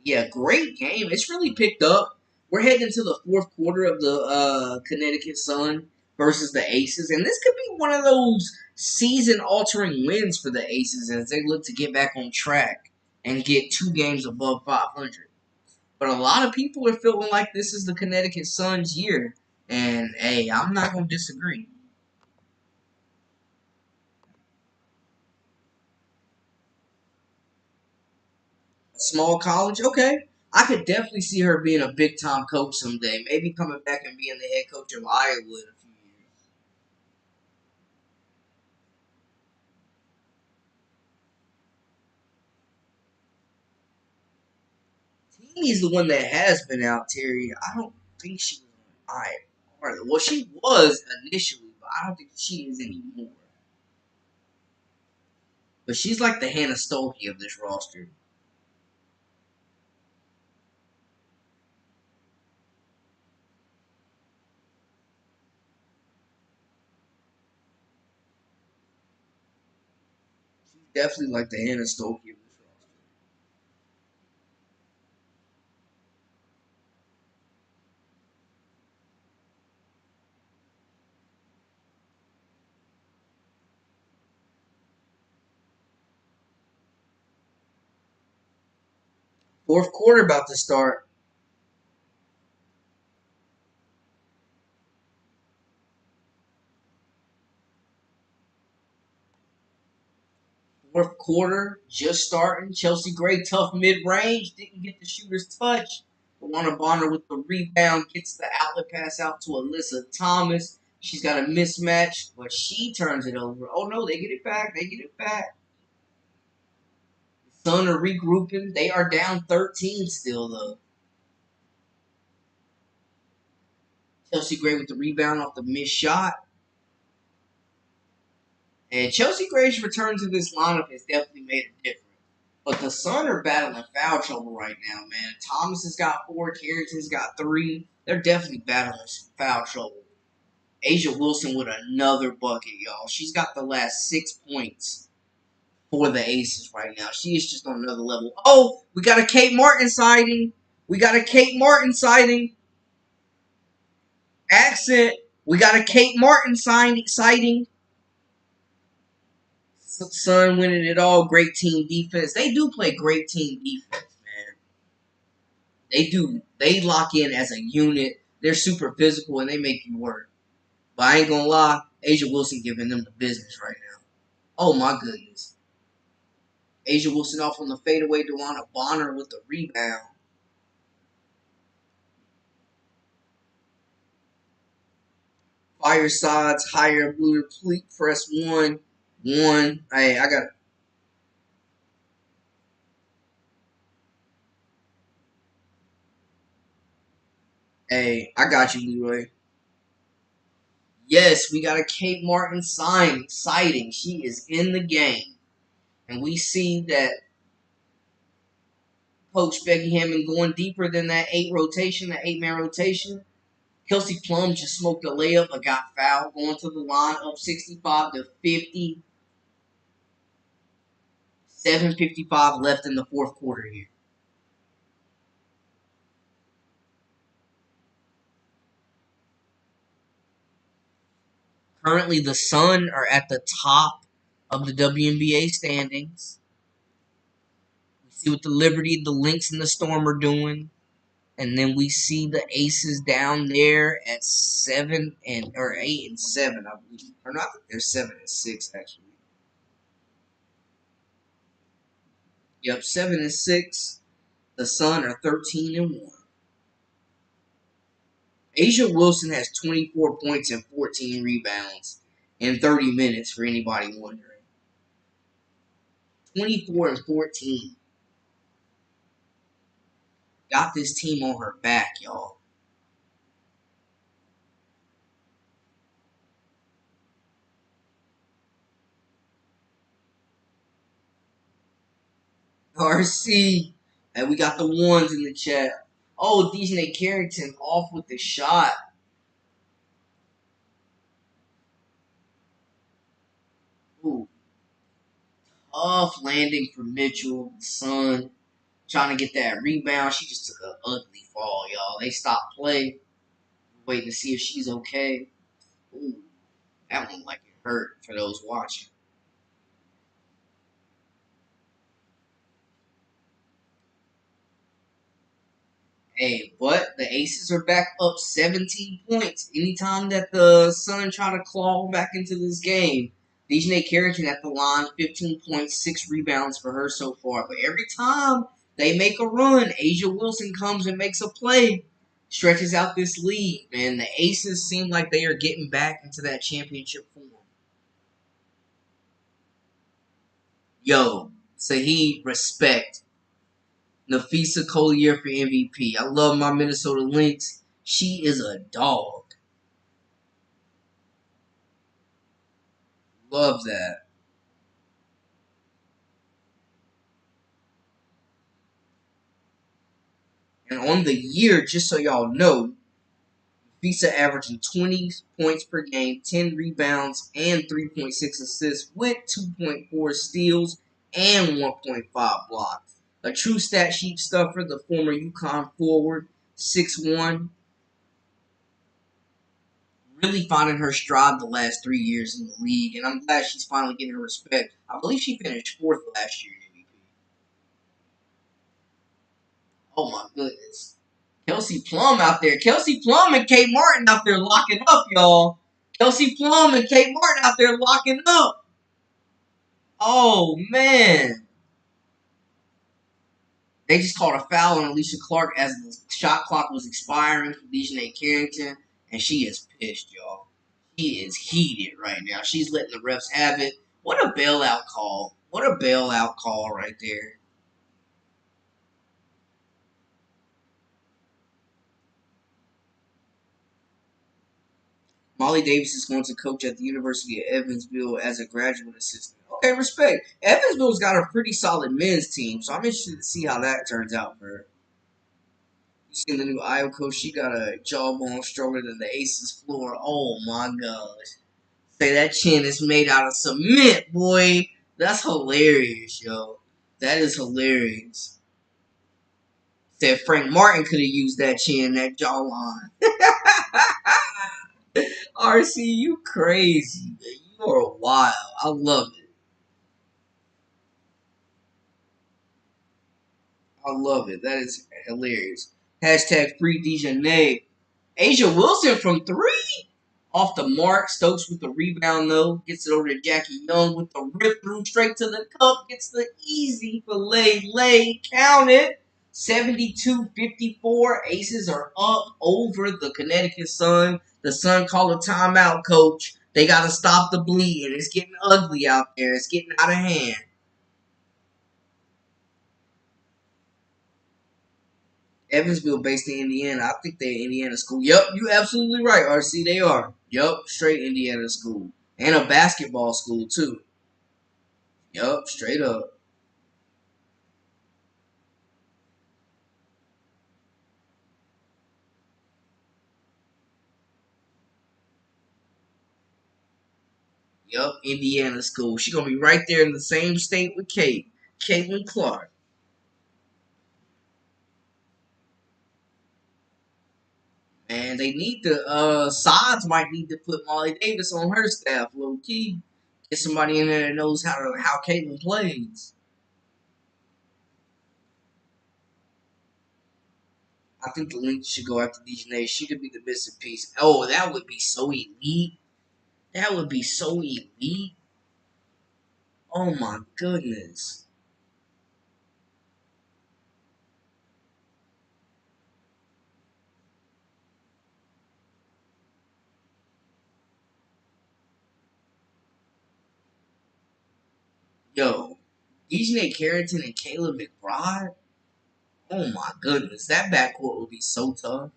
Yeah, great game. It's really picked up. We're heading into the fourth quarter of the Connecticut Sun versus the Aces, and this could be one of those season-altering wins for the Aces as they look to get back on track and get 2 games above 500. But a lot of people are feeling like this is the Connecticut Sun's year, and hey, I'm not gonna disagree. A small college, okay. I could definitely see her being a big time coach someday. Maybe coming back and being the head coach of Iowa in a few years. Teamy's the one that has been out, Terry. I don't think she was on Iowa. Well, she was initially, but I don't think she is anymore. But she's like the Hannah Stolke of this roster. She's definitely like the Hannah Stolke of this roster. Fourth quarter about to start. Fourth quarter, just starting. Chelsea Gray, tough mid-range. Didn't get the shooter's touch. Luana Bonner with the rebound. Gets the outlet pass out to Alyssa Thomas. She's got a mismatch, but she turns it over. Oh, no, they get it back. They get it back. The Sun are regrouping. They are down 13 still, though. Chelsea Gray with the rebound off the missed shot. And Chelsea Gray's return to this lineup has definitely made a difference. But the Sun are battling foul trouble right now, man. Thomas has got 4, Carrington's got 3. They're definitely battling some foul trouble. Asia Wilson with another bucket, y'all. She's got the last 6 points for the Aces right now. She is just on another level. Oh, we got a Kate Martin sighting. We got a Kate Martin sighting. Accent. We got a Kate Martin sighting. Sun winning it all. Great team defense. They do play great team defense, man. They do. They lock in as a unit. They're super physical and they make you work. But I ain't gonna lie, Asia Wilson giving them the business right now. Oh my goodness. Asia Wilson off on the fadeaway, Dewana Bonner with the rebound. Firesides, higher blue pleat, press one. One. Hey, I got. Hey, I got you, Leroy. Yes, we got a Kate Martin sign. Exciting. She is in the game. And we see that Coach Becky Hammond going deeper than that that 8-man rotation. Kelsey Plum just smoked a layup but got fouled going to the line up 65 to 50. 7:55 left in the fourth quarter here. Currently, the Sun are at the top of the WNBA standings. We see what the Liberty, the Lynx, and the Storm are doing. And then we see the Aces down there at 8-7, I believe. Or not, they're 7-6 actually. Yep, 7-6. The Sun are 13-1. Asia Wilson has 24 points and 14 rebounds in 30 minutes. For anybody wondering, 24 and 14. Got this team on her back, y'all. RC. And we got the ones in the chat. Oh, DJ Carrington off with the shot. Ooh, tough landing for Mitchell, the Sun. Trying to get that rebound. She just took an ugly fall, y'all. They stopped play. Waiting to see if she's okay. Ooh, that one like it hurt for those watching. Hey, but the Aces are back up 17 points. Anytime that the Sun try to claw back into this game, DJ Carrington at the line, 15.6 rebounds for her so far. But every time they make a run, Asia Wilson comes and makes a play, stretches out this lead. Man, the Aces seem like they are getting back into that championship form. Yo, Saheed, respect. Nafisa Collier for MVP. I love my Minnesota Lynx. She is a dog. Love that. And on the year, just so y'all know, Visa averaging 20 points per game, 10 rebounds, and 3.6 assists with 2.4 steals and 1.5 blocks. A true stat sheet stuffer, the former UConn forward, 6'1", really finding her stride the last 3 years in the league, and I'm glad she's finally getting her respect. I believe she finished fourth last year in MVP. Oh my goodness. Kelsey Plum out there. Kelsey Plum and Kate Martin out there locking up, y'all. Kelsey Plum and Kate Martin out there locking up. Oh, man. They just called a foul on Alicia Clark as the shot clock was expiring for Dejanay Carrington, and she is pissed, y'all. She is heated right now. She's letting the refs have it. What a bailout call. What a bailout call right there. Molly Davis is going to coach at the University of Evansville as a graduate assistant. Okay, respect. Evansville's got a pretty solid men's team, so I'm interested to see how that turns out for her. You see the new Iowa coach, she got a jawbone stronger than the Aces floor. Oh my gosh. Say that chin is made out of cement, boy. That's hilarious, yo. That is hilarious. Said Frank Martin could have used that chin, that jawline. RC, you crazy. You are wild. I love it. I love it. That is hilarious. Hashtag free Dejanay. Asia Wilson from 3. Off the mark. Stokes with the rebound, though. Gets it over to Jackie Young with the rip through straight to the cup. Gets the easy lay. Count it. 72-54. Aces are up over the Connecticut Sun. The Sun call a timeout, coach. They got to stop the bleeding. It's getting ugly out there. It's getting out of hand. Evansville based in Indiana. I think they're Indiana school. Yep, you absolutely right, RC. They are. Yep, straight Indiana school. And a basketball school, too. Yep, straight up. Yep, Indiana school. She gonna be right there in the same state with Caitlin Clark. And they need to Sides might need to put Molly Davis on her staff, low key. Get somebody in there that knows how Caitlin plays. I think the Lynx should go after Dejanay. She could be the missing piece. Oh, that would be so elite. That would be so elite. Oh my goodness. Yo, Dejanay Carrington and Caleb McBride. Oh my goodness, that backcourt would be so tough.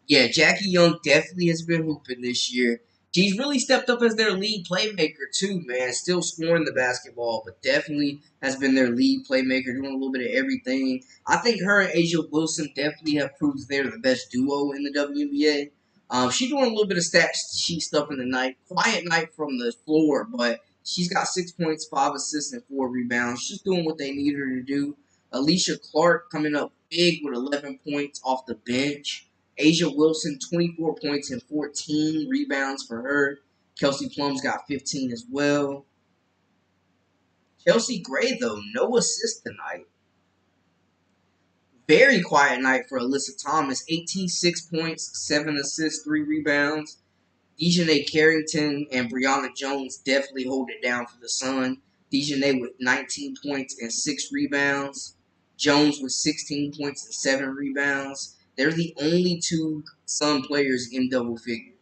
Yeah, Jackie Young definitely has been hooping this year. She's really stepped up as their lead playmaker too, man. Still scoring the basketball, but definitely has been their lead playmaker, doing a little bit of everything. I think her and Asia Wilson definitely have proved they're the best duo in the WNBA. She's doing a little bit of stat sheet stuff in the night. Quiet night from the floor, but she's got 6 points, 5 assists, and 4 rebounds. She's doing what they need her to do. Alicia Clark coming up big with 11 points off the bench. Asia Wilson, 24 points and 14 rebounds for her. Kelsey Plum's got 15 as well. Chelsea Gray, though, no assist tonight. Very quiet night for Alyssa Thomas. 6 points, 7 assists, 3 rebounds. Dejanay Carrington and Brianna Jones definitely hold it down for the Sun. Dejanay with 19 points and 6 rebounds. Jones with 16 points and 7 rebounds. They're the only two Sun players in double figures.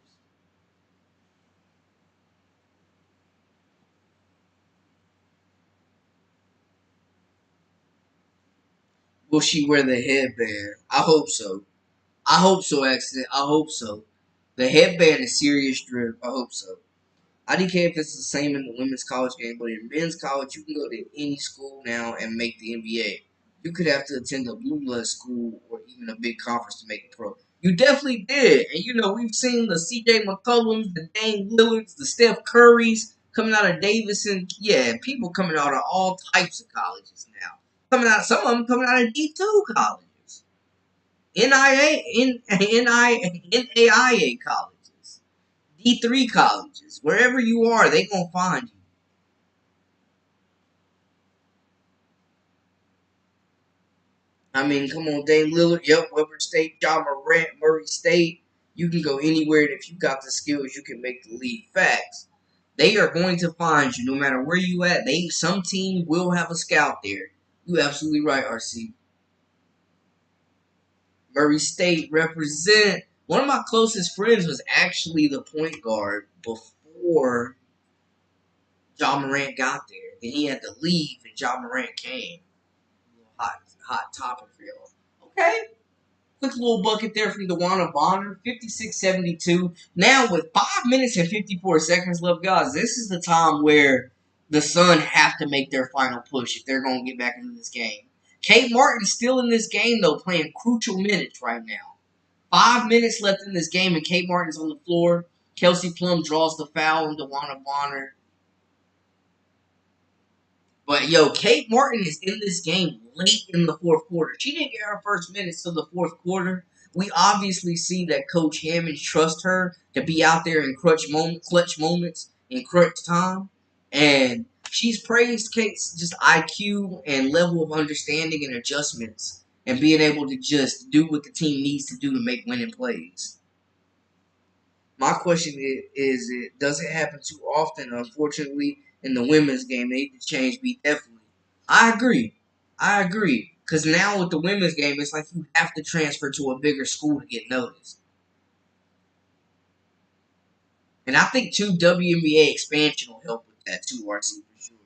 Will she wear the headband? I hope so. I hope so, actually. I hope so. The headband is serious drip. I hope so. I don't care if it's the same in the women's college game, but in men's college, you can go to any school now and make the NBA. You could have to attend a blue blood school or even a big conference to make it pro. You definitely did. And, we've seen the CJ McCollums, the Dame Lillards, the Steph Currys coming out of Davidson. Yeah, people coming out of all types of colleges now. Some of them coming out of D2 colleges. NAIA colleges. D3 colleges. Wherever you are, they gonna find you. I mean, come on, Dame Lillard. Yep, Weber State, John Morant, Murray State. You can go anywhere, and if you got the skills, you can make the league. Facts. They are going to find you no matter where you at. Some team will have a scout there. You absolutely right, RC. Murray State represent. One of my closest friends was actually the point guard before John Morant got there. Then he had to leave, and John Morant came. Hot topic for y'all. Okay. Quick little bucket there from Wnba Bonner. 56-72. Now with 5 minutes and 54 seconds left, guys, this is the time where the Sun have to make their final push if they're going to get back into this game. Kate Martin's still in this game, though, playing crucial minutes right now. 5 minutes left in this game, and Kate Martin's on the floor. Kelsey Plum draws the foul on Wnba Bonner. But, Kate Martin is in this game late in the fourth quarter. She didn't get her first minutes till the fourth quarter. We obviously see that Coach Hammond trusts her to be out there in clutch moments, in crunch time. And she's praised Kate's just IQ and level of understanding and adjustments and being able to just do what the team needs to do to make winning plays. My question is it does it happen too often? Unfortunately, in the women's game, they need to change. Be definitely. I agree. I agree. Because now with the women's game, it's like you have to transfer to a bigger school to get noticed. And I think too WNBA expansion will help with that too, RC for sure.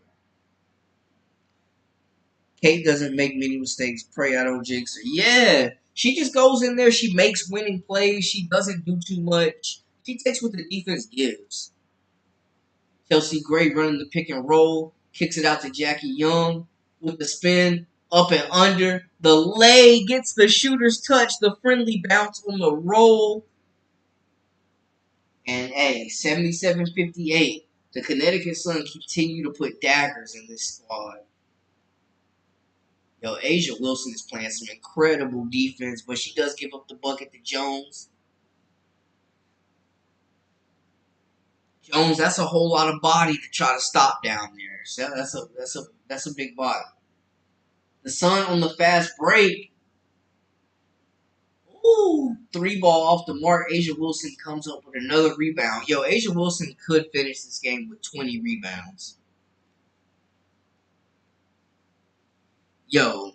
Kate doesn't make many mistakes. Pray I don't jinx her. Yeah. She just goes in there, she makes winning plays, she doesn't do too much. She takes what the defense gives. Chelsea Gray running the pick and roll, kicks it out to Jackie Young with the spin, up and under. The lay gets the shooter's touch, the friendly bounce on the roll. And a 77-58. The Connecticut Sun continue to put daggers in this squad. Yo, Asia Wilson is playing some incredible defense, but she does give up the bucket to Jones. Jones, that's a whole lot of body to try to stop down there. So that's a big body. The Sun on the fast break. Ooh, three ball off the mark. Asia Wilson comes up with another rebound. Yo, Asia Wilson could finish this game with 20 rebounds. Yo,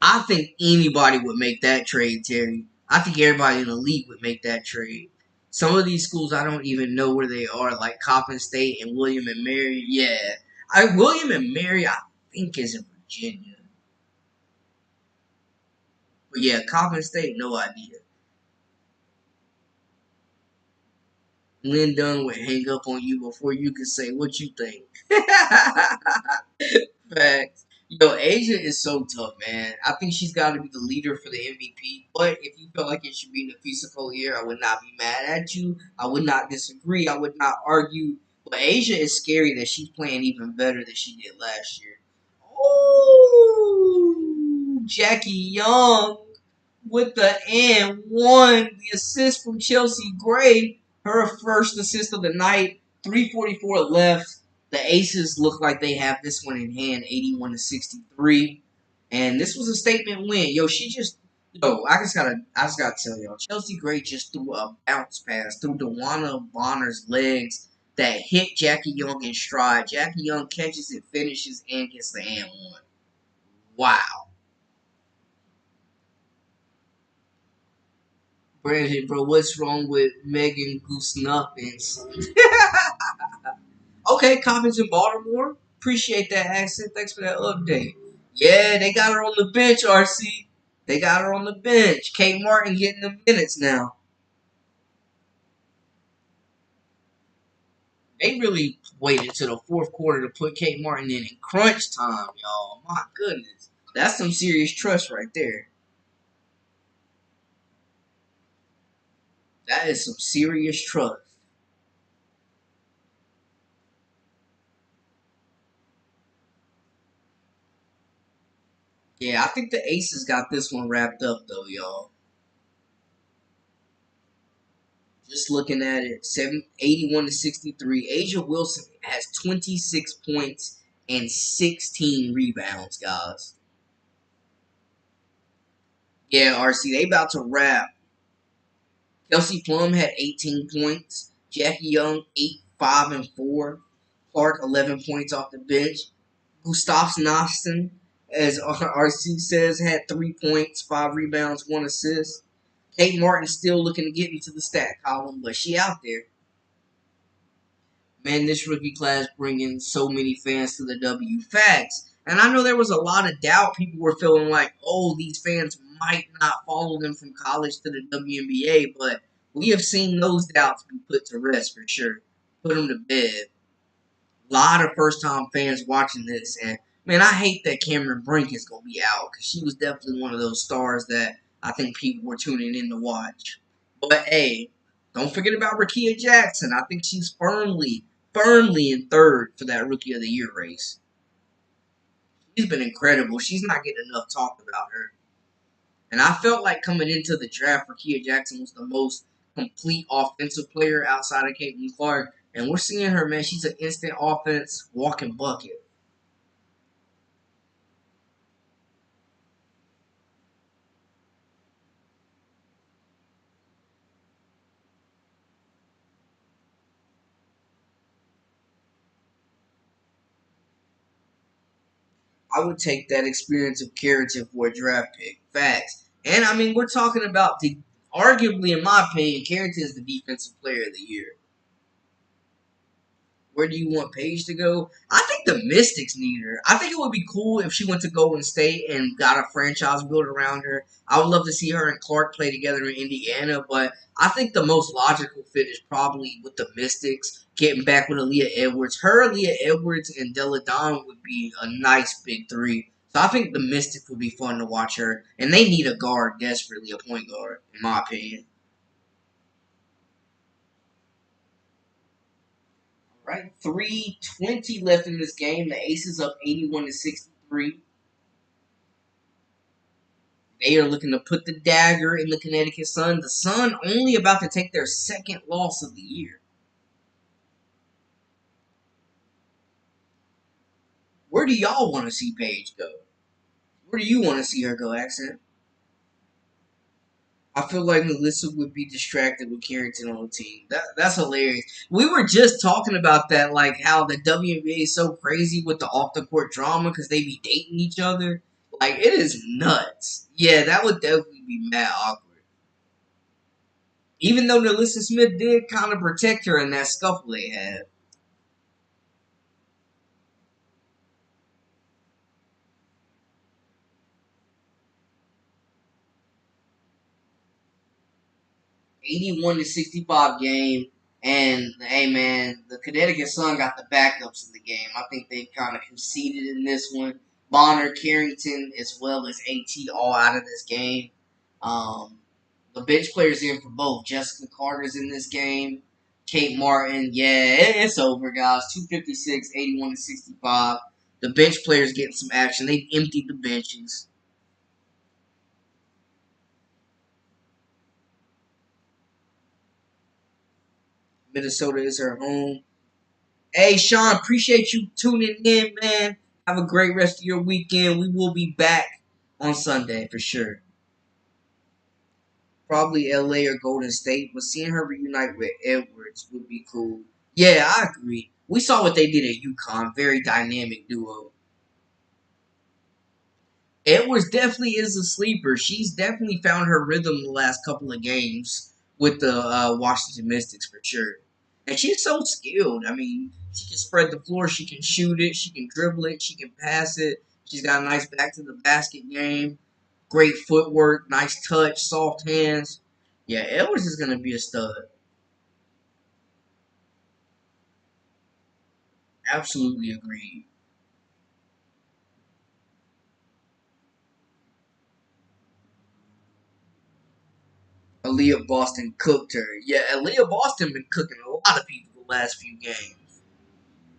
I think anybody would make that trade, Terry. I think everybody in the league would make that trade. Some of these schools I don't even know where they are, like Coppin State and William and Mary. Yeah, William and Mary I think is in Virginia, but yeah, Coppin State, no idea. Lynn Dunn would hang up on you before you could say what you think. Facts. Yo, Asia is so tough, man. I think she's got to be the leader for the MVP. But if you feel like it should be Nafisa year, I would not be mad at you. I would not disagree. I would not argue. But Asia is scary that she's playing even better than she did last year. Oh, Jackie Young with the and one. The assist from Chelsea Gray. Her first assist of the night. 3:44 left. The Aces look like they have this one in hand, 81-63. And this was a statement win. Yo, I just gotta tell y'all, Chelsea Gray just threw a bounce pass through Dewana Bonner's legs that hit Jackie Young in stride. Jackie Young catches it, finishes, and gets the and one. Wow. Brandon, bro, what's wrong with Megan Goose Nothings? Okay, comments in Baltimore. Appreciate that accent. Thanks for that update. Yeah, they got her on the bench, RC. They got her on the bench. Kate Martin getting the minutes now. They really waited to the fourth quarter to put Kate Martin in crunch time, y'all. My goodness. That's some serious trust right there. That is some serious trust. Yeah, I think the Aces got this one wrapped up, though, y'all. Just looking at it, 81-63. Asia Wilson has 26 points and 16 rebounds, guys. Yeah, RC, they about to wrap. Kelsey Plum had 18 points. Jackie Young, 8, 5, and 4. Clark, 11 points off the bench. Gustav Nastin, as RC says, had 3 points, 5 rebounds, 1 assist. Kate Martin still looking to get into the stat column, but she out there. Man, this rookie class bringing so many fans to the W. Facts. And I know there was a lot of doubt. People were feeling like, oh, these fans might not follow them from college to the WNBA, but we have seen those doubts be put to rest for sure. Put them to bed. A lot of first-time fans watching this, and man, I hate that Cameron Brink is going to be out because she was definitely one of those stars that I think people were tuning in to watch. But hey, don't forget about Rakia Jackson. I think she's firmly in third for that Rookie of the Year race. She's been incredible. She's not getting enough talk about her. And I felt like coming into the draft, Rakia Jackson was the most complete offensive player outside of Caitlin Clark. And we're seeing her, man. She's an instant offense, walking bucket. I would take that experience of Carrington for a draft pick. Facts. And I mean, we're talking about arguably, in my opinion, Carrington is the defensive player of the year. Where do you want Paige to go? I think the Mystics need her. I think it would be cool if she went to Golden State and got a franchise built around her. I would love to see her and Clark play together in Indiana, but I think the most logical fit is probably with the Mystics, getting back with Aaliyah Edwards. Her, Aaliyah Edwards, and Della Don would be a nice big three. So I think the Mystics would be fun to watch her. And they need a guard desperately, a point guard, in my opinion. Right, 3:20 left in this game. The Aces up 81-63. They are looking to put the dagger in the Connecticut Sun. The Sun only about to take their second loss of the year. Where do y'all want to see Paige go? Where do you want to see her go, Accent? I feel like Melissa would be distracted with Carrington on the team. That's hilarious. We were just talking about that, like how the WNBA is so crazy with the off the court drama because they be dating each other. Like, it is nuts. Yeah, that would definitely be mad awkward. Even though Nelissa Smith did kind of protect her in that scuffle they had. 81-65 game. And, hey, man, the Connecticut Sun got the backups in the game. I think they kind of conceded in this one. Bonner, Carrington, as well as AT all out of this game. Um, the bench players in for both. Jessica Carter's in this game. Kate Martin. Yeah, it's over, guys. 256, 81-65. The bench players getting some action. They've emptied the benches. Minnesota is her home. Hey, Sean, appreciate you tuning in, man. Have a great rest of your weekend. We will be back on Sunday for sure. Probably LA or Golden State, but seeing her reunite with Edwards would be cool. Yeah, I agree. We saw what they did at UConn. Very dynamic duo. Edwards definitely is a sleeper. She's definitely found her rhythm the last couple of games with the Washington Mystics for sure. And she's so skilled. I mean, she can spread the floor, she can shoot it, she can dribble it, she can pass it. She's got a nice back to the basket game. Great footwork, nice touch, soft hands. Yeah, Edwards is gonna be a stud. Absolutely agreed. Aaliyah Boston cooked her. Yeah, Aaliyah Boston been cooking a lot of people the last few games.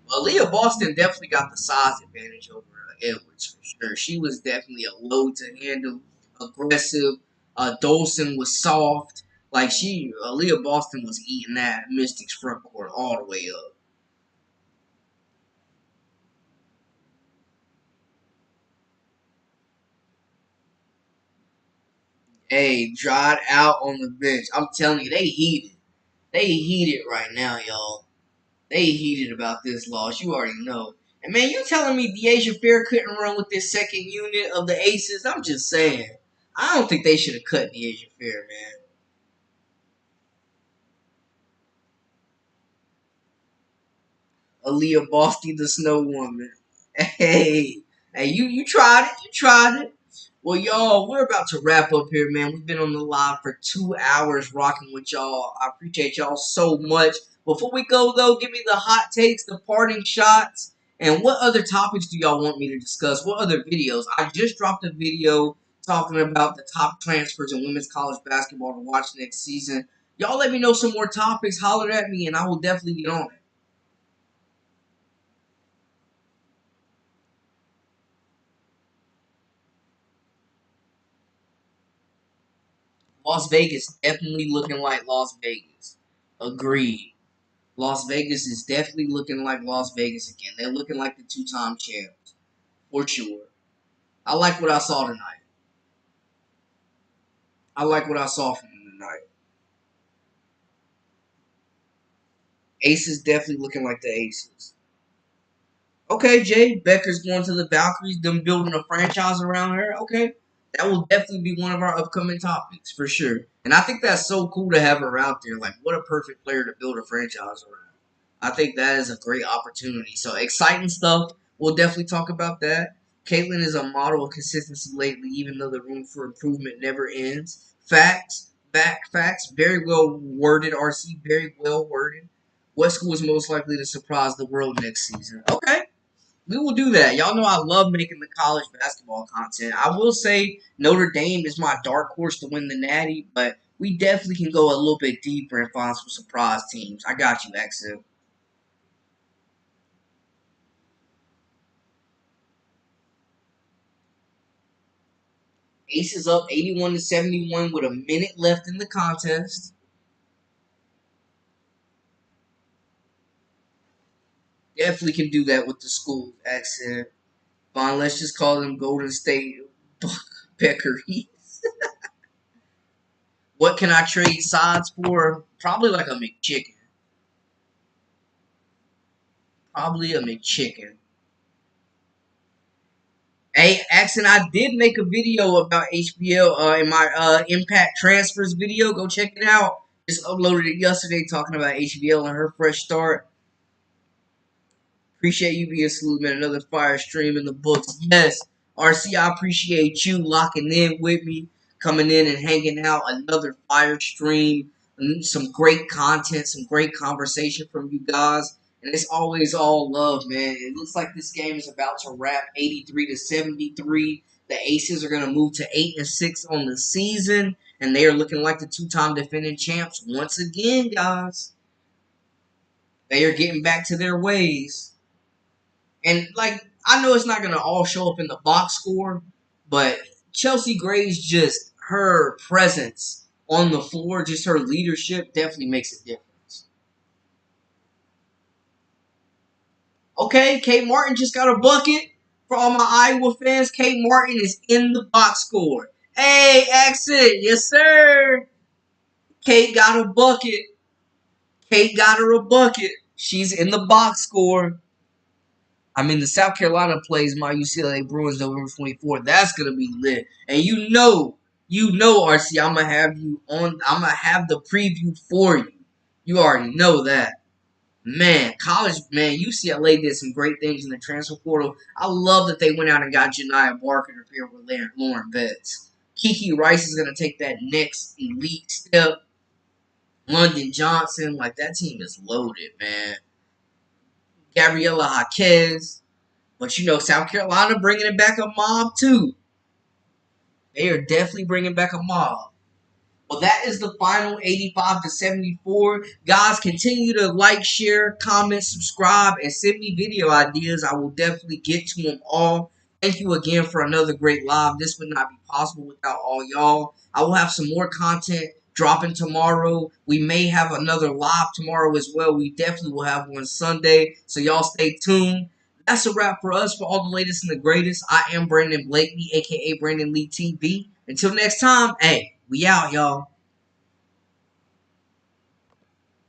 Well, Leah Boston definitely got the size advantage over Edwards for sure. She was definitely a load to handle, aggressive. Dolson was soft. Like Leah Boston was eating that Mystics front court all the way up. Hey, dried out on the bench. I'm telling you, they heated. They heated right now, y'all. They heated about this loss. You already know. And man, you telling me Deasia Fair couldn't run with this second unit of the Aces? I'm just saying. I don't think they should have cut Deasia Fair, man. Aaliyah Bosty the Snow Woman. Hey, hey, you tried it. You tried it. Well, y'all, we're about to wrap up here, man. We've been on the line for 2 hours rocking with y'all. I appreciate y'all so much. Before we go, though, give me the hot takes, the parting shots, and what other topics do y'all want me to discuss? What other videos? I just dropped a video talking about the top transfers in women's college basketball to watch next season. Y'all let me know some more topics. Holler at me, and I will definitely get on it. Las Vegas definitely looking like Las Vegas. Agreed. Las Vegas is definitely looking like Las Vegas again. They're looking like the two-time champs. For sure. I like what I saw tonight. I like what I saw from them tonight. Aces definitely looking like the Aces. Okay, Jay Becker's going to the Valkyries, them building a franchise around her. Okay, that will definitely be one of our upcoming topics for sure. And I think that's so cool to have her out there. Like, what a perfect player to build a franchise around. I think that is a great opportunity. So exciting stuff. We'll definitely talk about that. Caitlyn is a model of consistency lately, even though the room for improvement never ends. Facts, back facts, very well worded. RC, very well worded. What school is most likely to surprise the world next season? Okay, we will do that. Y'all know I love making the college basketball content. I will say Notre Dame is my dark horse to win the Natty, but we definitely can go a little bit deeper and find some surprise teams. I got you, Exo. Ace is up 81-71 with a minute left in the contest. Definitely can do that with the school accent. Fine, let's just call them Golden State Bueckers. What can I trade sides for? Probably like a McChicken. Probably a McChicken. Hey, Axon, I did make a video about HBL in my Impact Transfers video. Go check it out. Just uploaded it yesterday talking about HBL and her fresh start. Appreciate you being salute, man. Another fire stream in the books. Yes, RC, I appreciate you locking in with me, coming in and hanging out. Another fire stream. Some great content, some great conversation from you guys. And it's always all love, man. It looks like this game is about to wrap 83-73. The Aces are going to move to 8-6 on the season. And they are looking like the two-time defending champs once again, guys. They are getting back to their ways. And like I know it's not gonna all show up in the box score, but Chelsea Gray's just her presence on the floor, just her leadership definitely makes a difference. Okay, Kate Martin just got a bucket. For all my Iowa fans, Kate Martin is in the box score. Hey, exit, yes sir. Kate got a bucket. Kate got her a bucket. She's in the box score. I mean, the South Carolina plays my UCLA Bruins November 24th. That's gonna be lit, and RC, I'm gonna have you on. I'm gonna have the preview for you. You already know that, man. College, man. UCLA did some great things in the transfer portal. I love that they went out and got Janiah Barker to pair with Lauren Betts. Kiki Rice is gonna take that next elite step. London Johnson, like that team is loaded, man. Gabriela Jaquez. But South Carolina bringing it back a mob too. They are definitely bringing back a mob. Well, that is the final 85-74. Guys, continue to like, share, comment, subscribe, and send me video ideas. I will definitely get to them all. Thank you again for another great live. This would not be possible without all y'all. I will have some more content dropping tomorrow. We may have another live tomorrow as well. We definitely will have one Sunday. So y'all stay tuned. That's a wrap for us. For all the latest and the greatest, I am Brandon Blakely, a.k.a. Brandon Lee TV. Until next time, hey, we out, y'all.